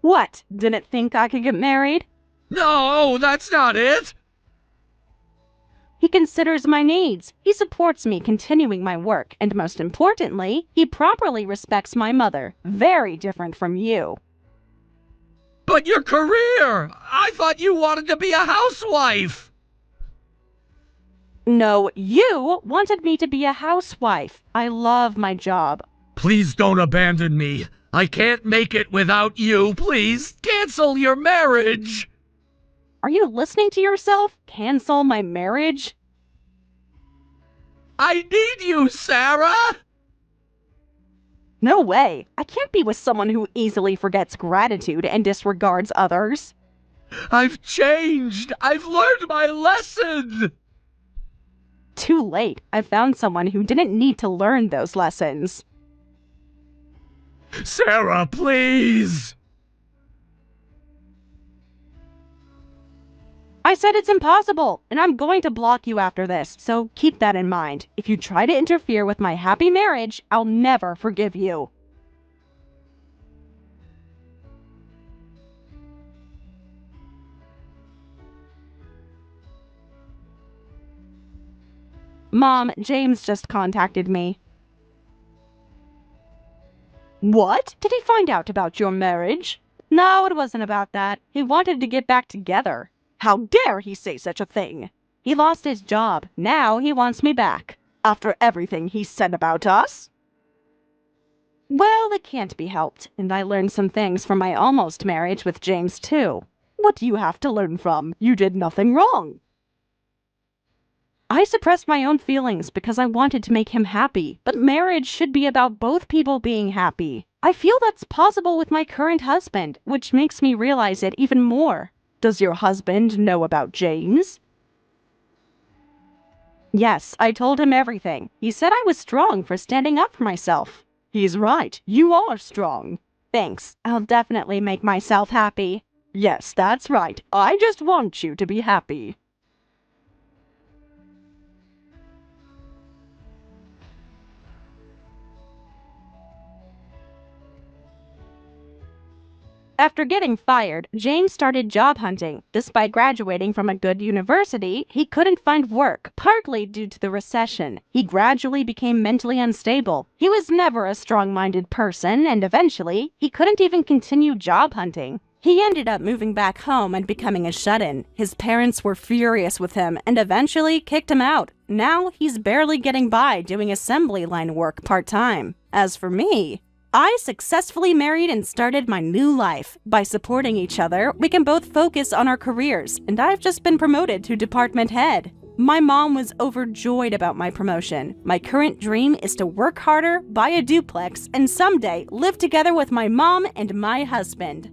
What? Didn't think I could get married? No, that's not it. He considers my needs. He supports me continuing my work, and most importantly, he properly respects my mother. Very different from you. But your career! I thought you wanted to be a housewife! No, you wanted me to be a housewife. I love my job. Please don't abandon me. I can't make it without you. Please cancel your marriage. Are you listening to yourself? Cancel my marriage? I need you, Sarah! No way. I can't be with someone who easily forgets gratitude and disregards others. I've changed. I've learned my lesson. Too late. I found someone who didn't need to learn those lessons. Sarah, please. I said it's impossible, and I'm going to block you after this, so keep that in mind. If you try to interfere with my happy marriage, I'll never forgive you. Mom, James just contacted me. What? Did he find out about your marriage? No, it wasn't about that. He wanted to get back together. How dare he say such a thing? He lost his job. Now he wants me back. After everything he said about us? Well, it can't be helped, and I learned some things from my almost marriage with James, too. What do you have to learn from? You did nothing wrong. I suppressed my own feelings because I wanted to make him happy, but marriage should be about both people being happy. I feel that's possible with my current husband, which makes me realize it even more. Does your husband know about James? Yes, I told him everything. He said I was strong for standing up for myself. He's right. You are strong. Thanks. I'll definitely make myself happy. Yes, that's right. I just want you to be happy. After getting fired, James started job hunting. Despite graduating from a good university, he couldn't find work, partly due to the recession. He gradually became mentally unstable. He was never a strong-minded person, and eventually, he couldn't even continue job hunting. He ended up moving back home and becoming a shut-in. His parents were furious with him and eventually kicked him out. Now, he's barely getting by doing assembly line work part-time. As for me, I successfully married and started my new life. By supporting each other, we can both focus on our careers, and I've just been promoted to department head. My mom was overjoyed about my promotion. My current dream is to work harder, buy a duplex, and someday live together with my mom and my husband.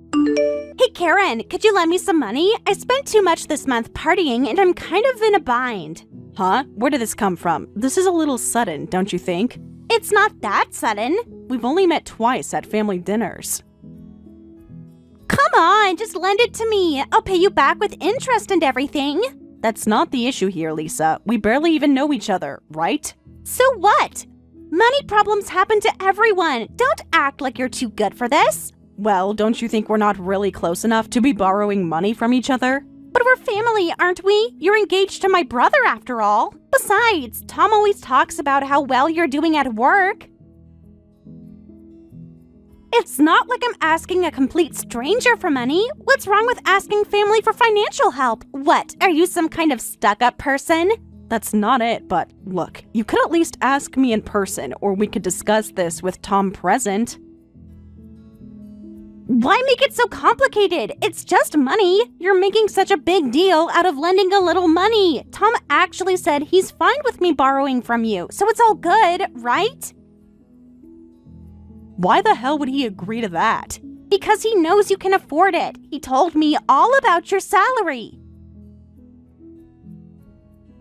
Hey Karen, could you lend me some money? I spent too much this month partying and I'm kind of in a bind. Huh? Where did this come from? This is a little sudden, don't you think? It's not that sudden. We've only met twice at family dinners. Come on, just lend it to me. I'll pay you back with interest and everything. That's not the issue here, Lisa. We barely even know each other, right? So what? Money problems happen to everyone. Don't act like you're too good for this. Well, don't you think we're not really close enough to be borrowing money from each other? But we're family, aren't we? You're engaged to my brother after all. Besides, Tom always talks about how well you're doing at work. It's not like I'm asking a complete stranger for money. What's wrong with asking family for financial help? What, are you some kind of stuck-up person? That's not it, but look, you could at least ask me in person, or we could discuss this with Tom present. Why make it so complicated? It's just money. You're making such a big deal out of lending a little money. Tom actually said he's fine with me borrowing from you, so it's all good, right? Why the hell would he agree to that? Because he knows you can afford it. He told me all about your salary.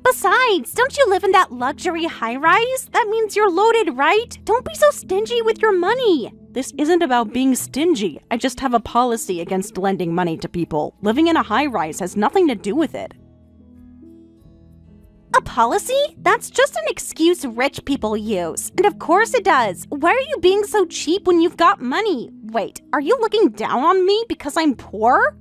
Besides, don't you live in that luxury high-rise? That means you're loaded, right? Don't be so stingy with your money. This isn't about being stingy. I just have a policy against lending money to people. Living in a high-rise has nothing to do with it. A policy? That's just an excuse rich people use. And of course it does. Why are you being so cheap when you've got money? Wait, are you looking down on me because I'm poor?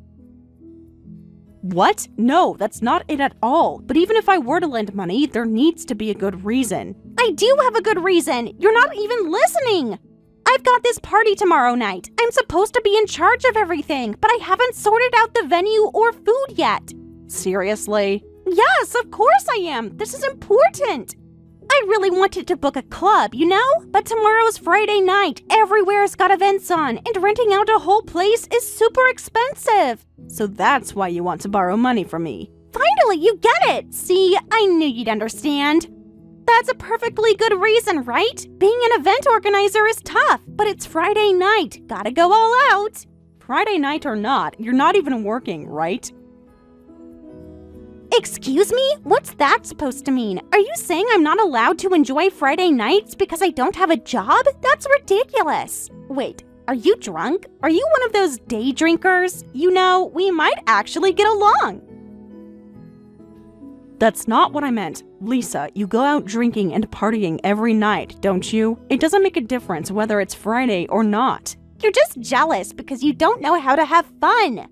What? No, that's not it at all. But even if I were to lend money, there needs to be a good reason. I do have a good reason. You're not even listening. I've got this party tomorrow night. I'm supposed to be in charge of everything, but I haven't sorted out the venue or food yet. Seriously? Yes, of course I am. This is important. I really wanted to book a club, you know? But tomorrow's Friday night. Everywhere's got events on, and renting out a whole place is super expensive. So that's why you want to borrow money from me. Finally, you get it. See, I knew you'd understand. That's a perfectly good reason, right? Being an event organizer is tough, but it's Friday night. Gotta go all out. Friday night or not, you're not even working, right? Excuse me? What's that supposed to mean? Are you saying I'm not allowed to enjoy Friday nights because I don't have a job? That's ridiculous. Wait, are you drunk? Are you one of those day drinkers? You know, we might actually get along. That's not what I meant. Lisa, you go out drinking and partying every night, don't you? It doesn't make a difference whether it's Friday or not. You're just jealous because you don't know how to have fun.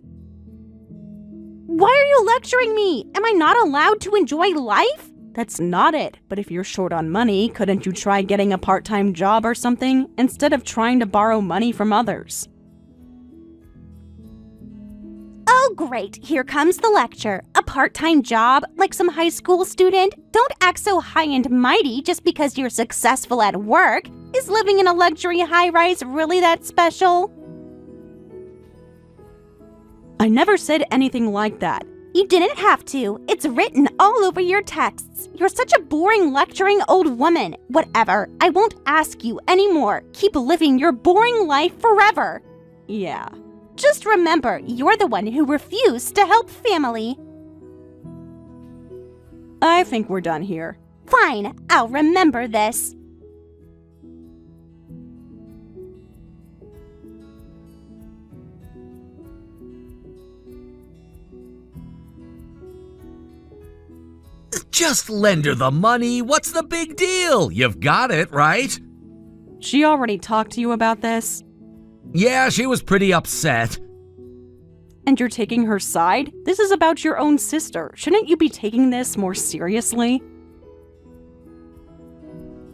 Why are you lecturing me? Am I not allowed to enjoy life? That's not it. But if you're short on money, couldn't you try getting a part-time job or something instead of trying to borrow money from others? Oh, great. Here comes the lecture. A part-time job, like some high school student? Don't act so high and mighty just because you're successful at work. Is living in a luxury high-rise really that special? I never said anything like that. You didn't have to. It's written all over your texts. You're such a boring, lecturing old woman. Whatever. I won't ask you anymore. Keep living your boring life forever. Yeah. Just remember, you're the one who refused to help family. I think we're done here. Fine. I'll remember this. Just lend her the money. What's the big deal? You've got it, right? She already talked to you about this? Yeah, she was pretty upset. And you're taking her side? This is about your own sister. Shouldn't you be taking this more seriously?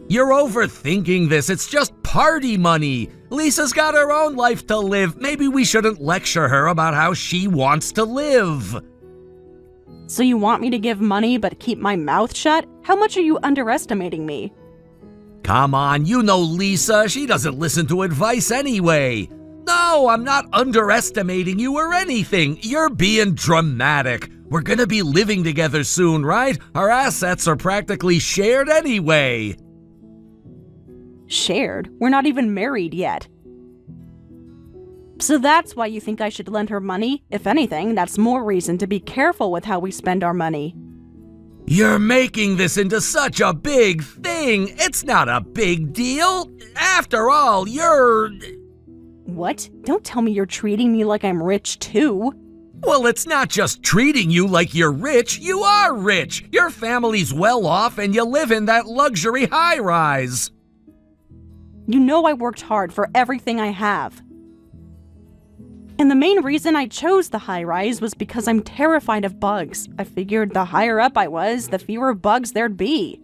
You're overthinking this. It's just party money. Lisa's got her own life to live. Maybe we shouldn't lecture her about how she wants to live. So you want me to give money but keep my mouth shut? How much are you underestimating me? Come on, you know Lisa. She doesn't listen to advice anyway. No, I'm not underestimating you or anything. You're being dramatic. We're gonna be living together soon, right? Our assets are practically shared anyway. Shared? We're not even married yet. So that's why you think I should lend her money? If anything, that's more reason to be careful with how we spend our money. You're making this into such a big thing. It's not a big deal. After all, you're... What? Don't tell me you're treating me like I'm rich too. Well, it's not just treating you like you're rich. You are rich. Your family's well off and you live in that luxury high-rise. You know I worked hard for everything I have. And the main reason I chose the high-rise was because I'm terrified of bugs. I figured the higher up I was, the fewer bugs there'd be.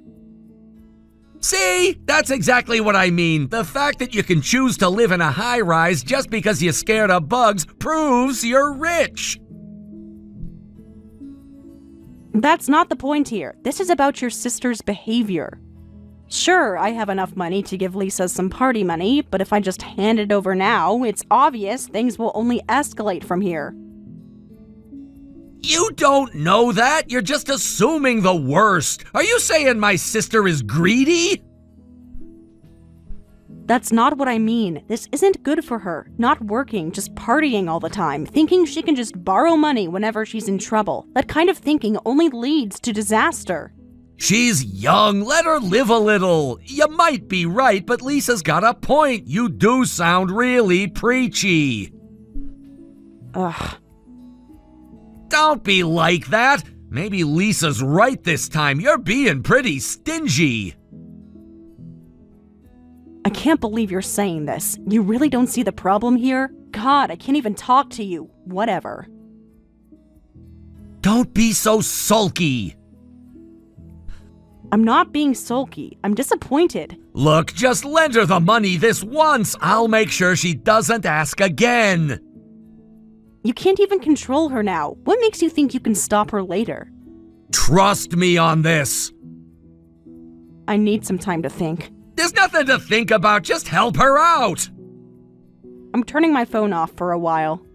See? That's exactly what I mean. The fact that you can choose to live in a high-rise just because you're scared of bugs proves you're rich. That's not the point here. This is about your sister's behavior. Sure, I have enough money to give Lisa some party money, but if I just hand it over now, it's obvious things will only escalate from here. You don't know that. You're just assuming the worst. Are you saying my sister is greedy? That's not what I mean. This isn't good for her. Not working, just partying all the time, thinking she can just borrow money whenever she's in trouble. That kind of thinking only leads to disaster. She's young. Let her live a little. You might be right, but Lisa's got a point. You do sound really preachy. Ugh. Don't be like that. Maybe Lisa's right this time. You're being pretty stingy. I can't believe you're saying this. You really don't see the problem here? God, I can't even talk to you. Whatever. Don't be so sulky. I'm not being sulky. I'm disappointed. Look, just lend her the money this once. I'll make sure she doesn't ask again. You can't even control her now. What makes you think you can stop her later? Trust me on this. I need some time to think. There's nothing to think about. Just help her out. I'm turning my phone off for a while.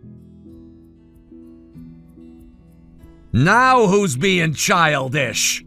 Now who's being childish?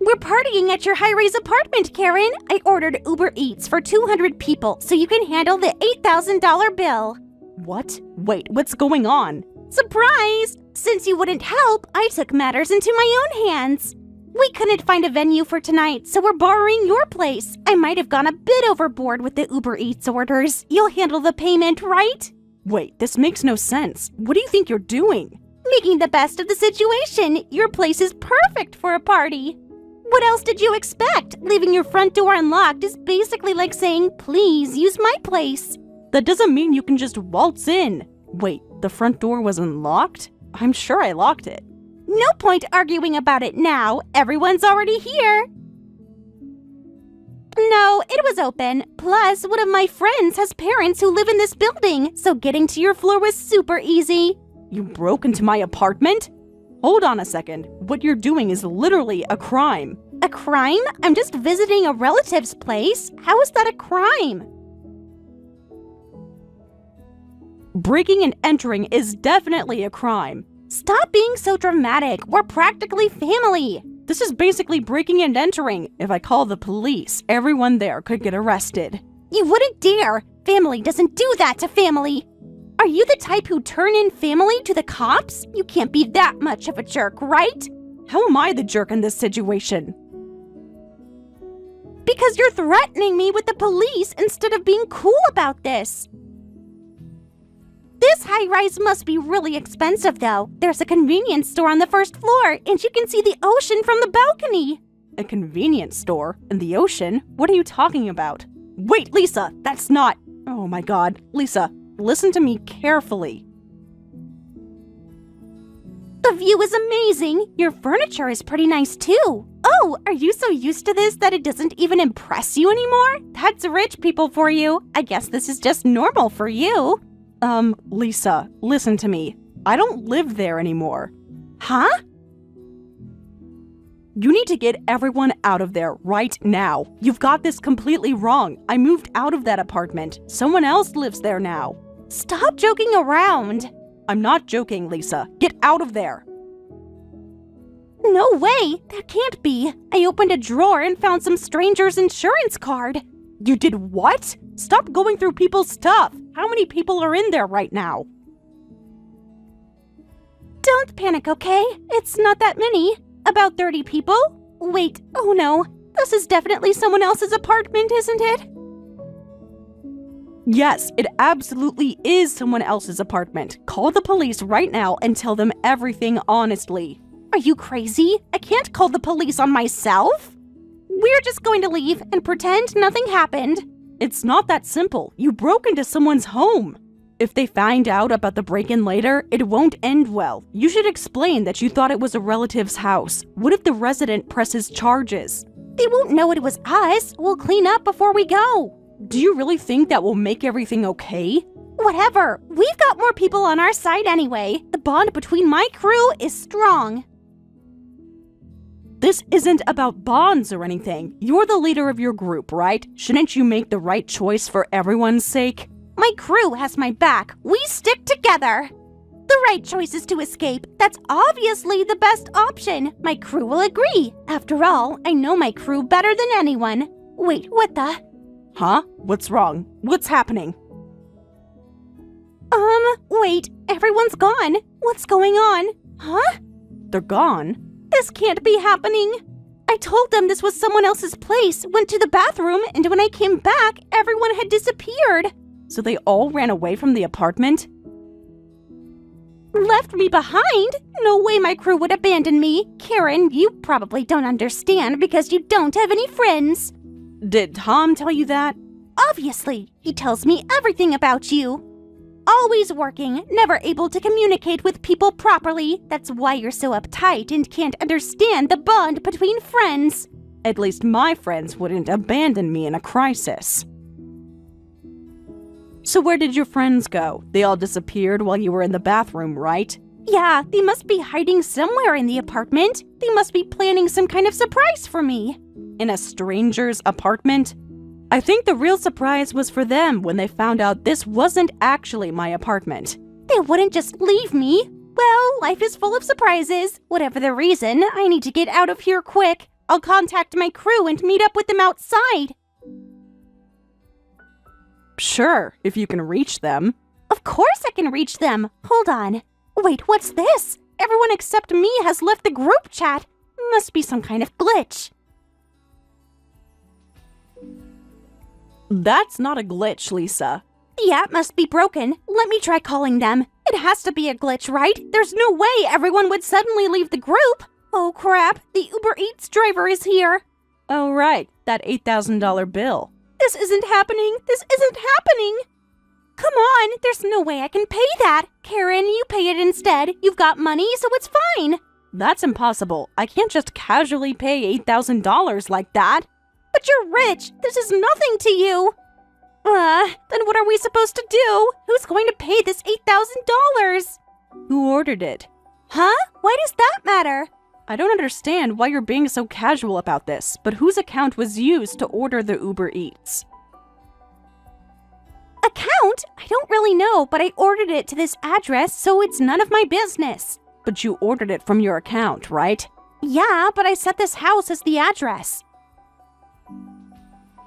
We're partying at your high-rise apartment, Karen. I ordered Uber Eats for 200 people so you can handle the $8,000 bill. What? Wait, what's going on? Surprise! Since you wouldn't help, I took matters into my own hands. We couldn't find a venue for tonight, so we're borrowing your place. I might have gone a bit overboard with the Uber Eats orders. You'll handle the payment, right? Wait, this makes no sense. What do you think you're doing? Making the best of the situation. Your place is perfect for a party. What else did you expect? Leaving your front door unlocked is basically like saying, please use my place. That doesn't mean you can just waltz in. Wait, the front door was unlocked? I'm sure I locked it. No point arguing about it now. Everyone's already here. No, it was open. Plus, one of my friends has parents who live in this building, so getting to your floor was super easy. You broke into my apartment? Hold on a second. What you're doing is literally a crime. A crime? I'm just visiting a relative's place. How is that a crime? Breaking and entering is definitely a crime. Stop being so dramatic. We're practically family. This is basically breaking and entering. If I call the police, everyone there could get arrested. You wouldn't dare. Family doesn't do that to family. Are you the type who turn in family to the cops? You can't be that much of a jerk, right? How am I the jerk in this situation? Because you're threatening me with the police instead of being cool about this. This high-rise must be really expensive, though. There's a convenience store on the first floor, and you can see the ocean from the balcony. A convenience store? In the ocean? What are you talking about? Wait, Lisa, that's not... Oh my god. Lisa, listen to me carefully. The view is amazing. Your furniture is pretty nice, too. Oh, are you so used to this that it doesn't even impress you anymore? That's rich people for you. I guess this is just normal for you. Lisa, listen to me. I don't live there anymore. Huh? You need to get everyone out of there right now. You've got this completely wrong. I moved out of that apartment. Someone else lives there now. Stop joking around. I'm not joking, Lisa. Get out of there. No way. That can't be. I opened a drawer and found some stranger's insurance card. You did what? Stop going through people's stuff. How many people are in there right now? Don't panic, okay? It's not that many. About 30 people. Wait, oh no. This is definitely someone else's apartment, isn't it? Yes, it absolutely is someone else's apartment. Call the police right now and tell them everything honestly. Are you crazy? I can't call the police on myself. We're just going to leave and pretend nothing happened. It's not that simple. You broke into someone's home. If they find out about the break-in later, it won't end well. You should explain that you thought it was a relative's house. What if the resident presses charges? They won't know it was us. We'll clean up before we go. Do you really think that will make everything okay? Whatever. We've got more people on our side anyway. The bond between my crew is strong. This isn't about bonds or anything. You're the leader of your group, right? Shouldn't you make the right choice for everyone's sake? My crew has my back. We stick together. The right choice is to escape. That's obviously the best option. My crew will agree. After all, I know my crew better than anyone. Wait, what the? Huh? What's wrong? What's happening? Wait, everyone's gone. What's going on? Huh? They're gone? This can't be happening. I told them this was someone else's place, went to the bathroom, and when I came back, everyone had disappeared. So they all ran away from the apartment? Left me behind? No way my crew would abandon me. Karen, you probably don't understand because you don't have any friends. Did Tom tell you that? Obviously, he tells me everything about you. Always working, never able to communicate with people properly. That's why you're so uptight and can't understand the bond between friends. At least my friends wouldn't abandon me in a crisis. So where did your friends go? They all disappeared while you were in the bathroom, right? Yeah, they must be hiding somewhere in the apartment. They must be planning some kind of surprise for me. In a stranger's apartment? I think the real surprise was for them when they found out this wasn't actually my apartment. They wouldn't just leave me. Well, life is full of surprises. Whatever the reason, I need to get out of here quick. I'll contact my crew and meet up with them outside. Sure, if you can reach them. Of course I can reach them. Hold on. Wait, what's this? Everyone except me has left the group chat. Must be some kind of glitch. That's not a glitch, Lisa. The app must be broken. Let me try calling them. It has to be a glitch, right? There's no way everyone would suddenly leave the group. Oh crap, the Uber Eats driver is here. Oh right, that $8,000 bill. This isn't happening. This isn't happening. Come on, there's no way I can pay that. Karen, you pay it instead. You've got money, so it's fine. That's impossible. I can't just casually pay $8,000 like that. But you're rich. This is nothing to you. Then what are we supposed to do? Who's going to pay this $8,000? Who ordered it? Huh? Why does that matter? I don't understand why you're being so casual about this, but whose account was used to order the Uber Eats? Account? I don't really know, but I ordered it to this address, so it's none of my business. But you ordered it from your account, right? Yeah, but I set this house as the address.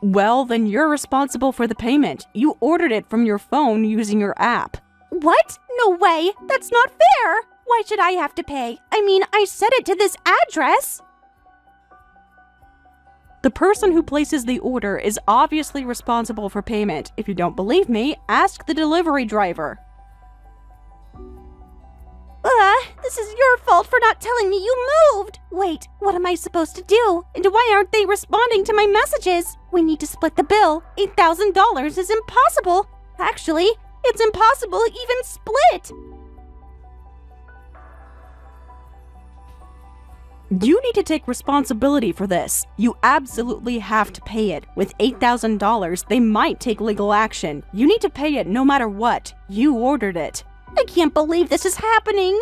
Well, then you're responsible for the payment. You ordered it from your phone using your app. What? No way! That's not fair! Why should I have to pay? I mean, I set it to this address. The person who places the order is obviously responsible for payment. If you don't believe me, ask the delivery driver. This is your fault for not telling me you moved. Wait, what am I supposed to do? And why aren't they responding to my messages? We need to split the bill. $8,000 is impossible. Actually, it's impossible to even split. You need to take responsibility for this. You absolutely have to pay it. With $8,000, they might take legal action. You need to pay it no matter what. You ordered it. I can't believe this is happening.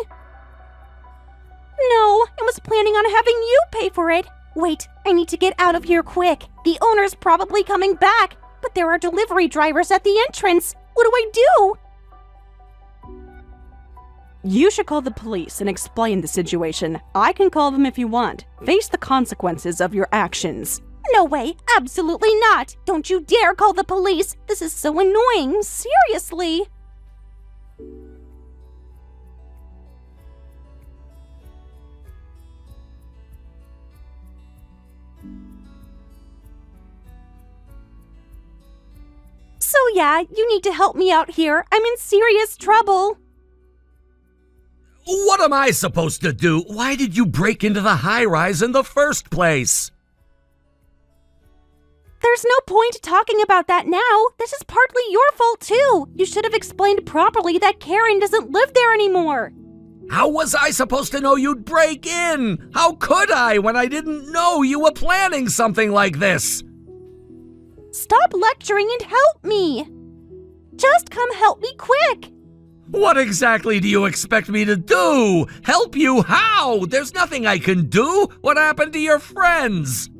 No, I was planning on having you pay for it. Wait, I need to get out of here quick. The owner's probably coming back, but there are delivery drivers at the entrance. What do I do? You should call the police and explain the situation. I can call them if you want. Face the consequences of your actions. No way, absolutely not. Don't you dare call the police. This is so annoying, seriously. So yeah, you need to help me out here. I'm in serious trouble. What am I supposed to do? Why did you break into the high-rise in the first place? There's no point talking about that now. This is partly your fault too. You should have explained properly that Karen doesn't live there anymore. How was I supposed to know you'd break in? How could I when I didn't know you were planning something like this? Stop lecturing and help me! Just come help me quick! What exactly do you expect me to do? Help you how? There's nothing I can do. What happened to your friends?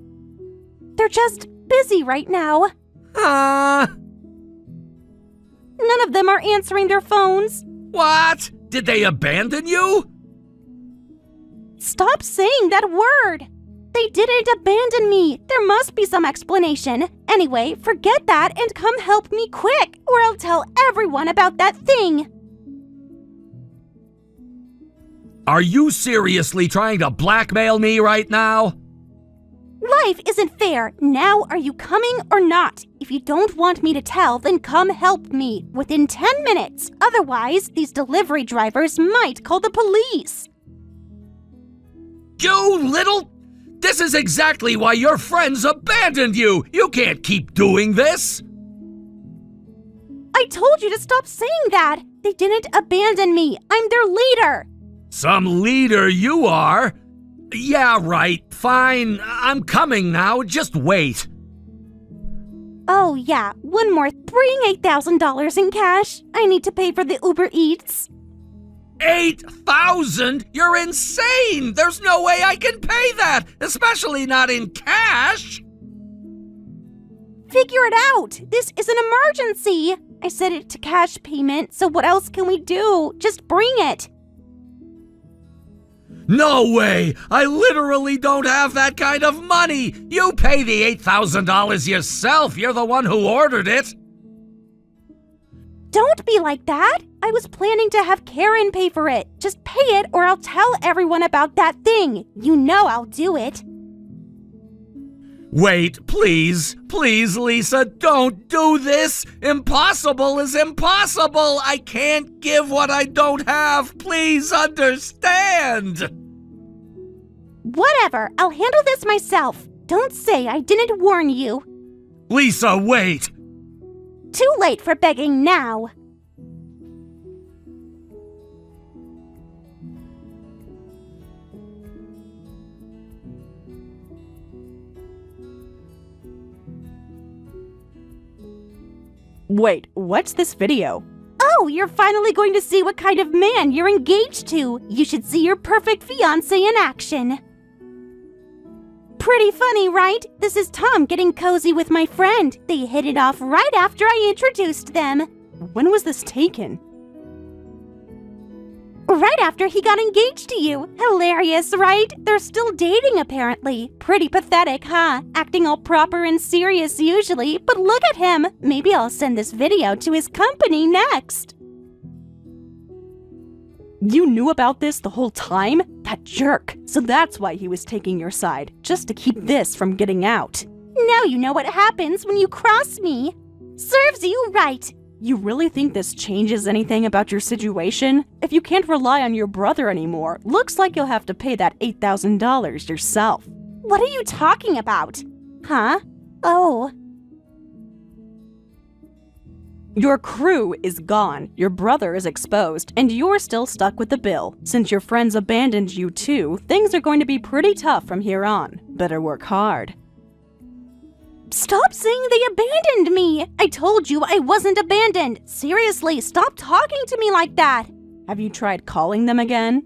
They're just busy right now. Huh? None of them are answering their phones. What? Did they abandon you? Stop saying that word! They didn't abandon me. There must be some explanation. Anyway, forget that and come help me quick, or I'll tell everyone about that thing. Are you seriously trying to blackmail me right now? Life isn't fair. Now are you coming or not? If you don't want me to tell, then come help me within 10 minutes. Otherwise, these delivery drivers might call the police. You little... This is exactly why your friends abandoned you! You can't keep doing this! I told you to stop saying that! They didn't abandon me! I'm their leader! Some leader you are! Yeah, right. Fine. I'm coming now. Just wait. Oh yeah, one more. Bring $8,000 in cash. I need to pay for the Uber Eats. 8,000? You're insane! There's no way I can pay that, especially not in cash! Figure it out! This is an emergency! I set it to cash payment, so what else can we do? Just bring it! No way! I literally don't have that kind of money! You pay the $8,000 yourself! You're the one who ordered it! Don't be like that! I was planning to have Karen pay for it. Just pay it or I'll tell everyone about that thing. You know I'll do it. Wait, please. Please, Lisa, don't do this! Impossible is impossible! I can't give what I don't have! Please understand! Whatever, I'll handle this myself. Don't say I didn't warn you. Lisa, wait! Too late for begging now. Wait, what's this video? Oh, you're finally going to see what kind of man you're engaged to. You should see your perfect fiancé in action. Pretty funny, right? This is Tom getting cozy with my friend. They hit it off right after I introduced them. When was this taken? Right after he got engaged to you. Hilarious, right? They're still dating, apparently. Pretty pathetic, huh? Acting all proper and serious usually, but look at him. Maybe I'll send this video to his company next. You knew about this the whole time? That jerk. So that's why he was taking your side, just to keep this from getting out. Now you know what happens when you cross me. Serves you right. You really think this changes anything about your situation? If you can't rely on your brother anymore, looks like you'll have to pay that $8,000 yourself. What are you talking about? Huh? Oh. Your crew is gone, your brother is exposed, and you're still stuck with the bill. Since your friends abandoned you too, things are going to be pretty tough from here on. Better work hard. Stop saying they abandoned me! I told you I wasn't abandoned! Seriously, stop talking to me like that! Have you tried calling them again?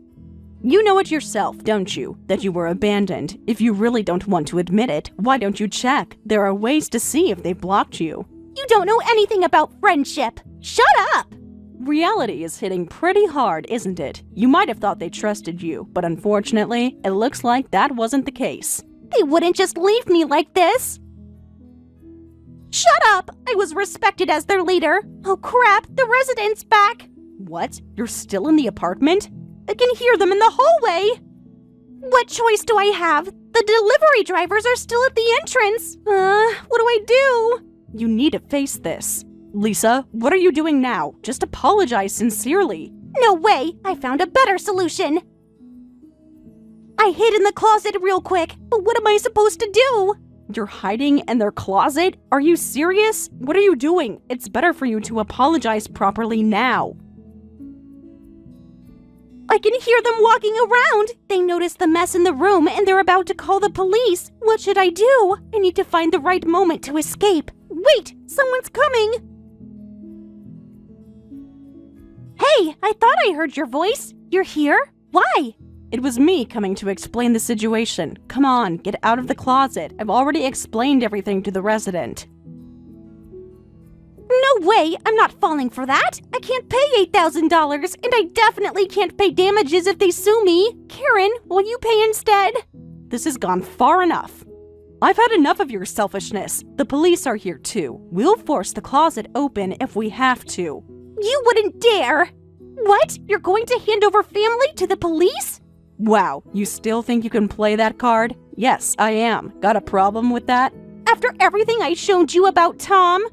You know it yourself, don't you, that you were abandoned. If you really don't want to admit it, why don't you check? There are ways to see if they blocked you. You don't know anything about friendship! Shut up! Reality is hitting pretty hard, isn't it? You might have thought they trusted you, but unfortunately, it looks like that wasn't the case. They wouldn't just leave me like this! Shut up! I was respected as their leader. Oh crap, the resident's back! What? You're still in the apartment? I can hear them in the hallway! What choice do I have? The delivery drivers are still at the entrance! What do I do? You need to face this. Lisa, what are you doing now? Just apologize sincerely. No way! I found a better solution! I hid in the closet real quick, but what am I supposed to do? You're hiding in their closet? Are you serious? What are you doing? It's better for you to apologize properly now. I can hear them walking around. They noticed the mess in the room and they're about to call the police. What should I do? I need to find the right moment to escape. Wait! Someone's coming! Hey, I thought I heard your voice. You're here? Why? It was me coming to explain the situation. Come on, get out of the closet. I've already explained everything to the resident. No way! I'm not falling for that! I can't pay $8,000, and I definitely can't pay damages if they sue me! Karen, will you pay instead? This has gone far enough. I've had enough of your selfishness. The police are here too. We'll force the closet open if we have to. You wouldn't dare! What? You're going to hand over family to the police? Wow, you still think you can play that card? Yes, I am. Got a problem with that? After everything I showed you about Tom?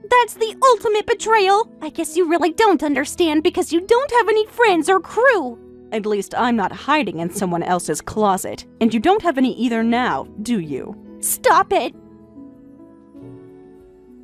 That's the ultimate betrayal! I guess you really don't understand because you don't have any friends or crew! At least I'm not hiding in someone else's closet. And you don't have any either now, do you? Stop it!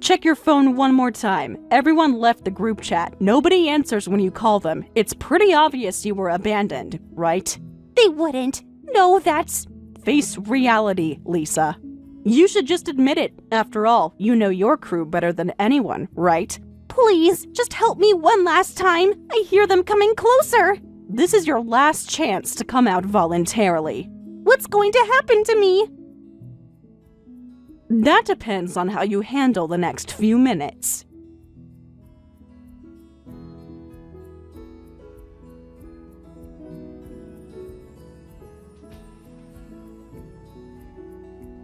Check your phone one more time. Everyone left the group chat. Nobody answers when you call them. It's pretty obvious you were abandoned, right? They wouldn't. No, that's... Face reality, Lisa. You should just admit it. After all, you know your crew better than anyone, right? Please, just help me one last time. I hear them coming closer. This is your last chance to come out voluntarily. What's going to happen to me? That depends on how you handle the next few minutes.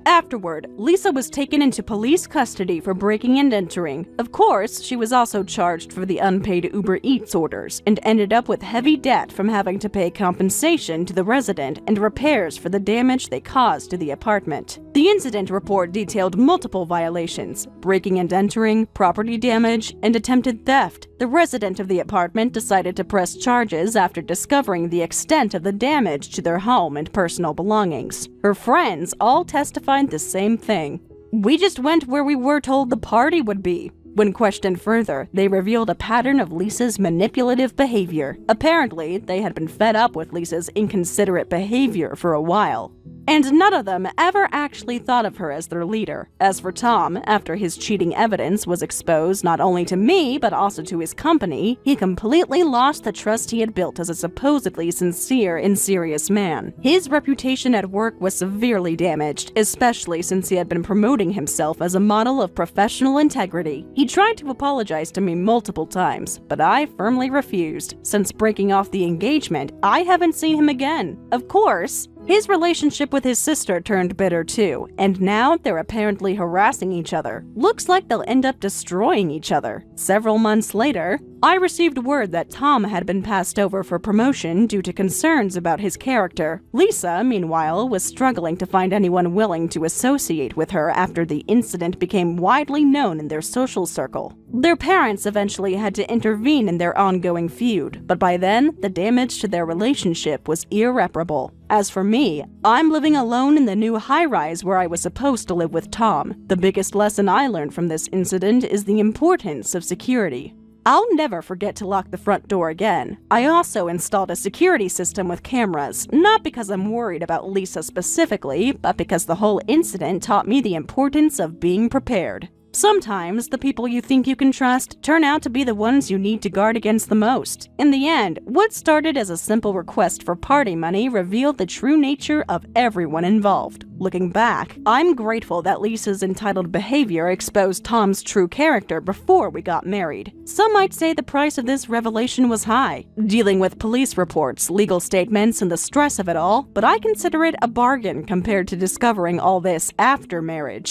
Afterward, Lisa was taken into police custody for breaking and entering. Of course, she was also charged for the unpaid Uber Eats orders and ended up with heavy debt from having to pay compensation to the resident and repairs for the damage they caused to the apartment. The incident report detailed multiple violations: breaking and entering, property damage, and attempted theft. The resident of the apartment decided to press charges after discovering the extent of the damage to their home and personal belongings. Her friends all testified the same thing. We just went where we were told the party would be. When questioned further, they revealed a pattern of Lisa's manipulative behavior. Apparently, they had been fed up with Lisa's inconsiderate behavior for a while. And none of them ever actually thought of her as their leader. As for Tom, after his cheating evidence was exposed not only to me, but also to his company, he completely lost the trust he had built as a supposedly sincere and serious man. His reputation at work was severely damaged, especially since he had been promoting himself as a model of professional integrity. He tried to apologize to me multiple times, but I firmly refused. Since breaking off the engagement, I haven't seen him again. Of course, his relationship with his sister turned bitter too, and now they're apparently harassing each other. Looks like they'll end up destroying each other. Several months later, I received word that Tom had been passed over for promotion due to concerns about his character. Lisa, meanwhile, was struggling to find anyone willing to associate with her after the incident became widely known in their social circle. Their parents eventually had to intervene in their ongoing feud, but by then, the damage to their relationship was irreparable. As for me, I'm living alone in the new high-rise where I was supposed to live with Tom. The biggest lesson I learned from this incident is the importance of security. I'll never forget to lock the front door again. I also installed a security system with cameras, not because I'm worried about Lisa specifically, but because the whole incident taught me the importance of being prepared. Sometimes, the people you think you can trust turn out to be the ones you need to guard against the most. In the end, what started as a simple request for party money revealed the true nature of everyone involved. Looking back, I'm grateful that Lisa's entitled behavior exposed Tom's true character before we got married. Some might say the price of this revelation was high, dealing with police reports, legal statements, and the stress of it all, but I consider it a bargain compared to discovering all this after marriage.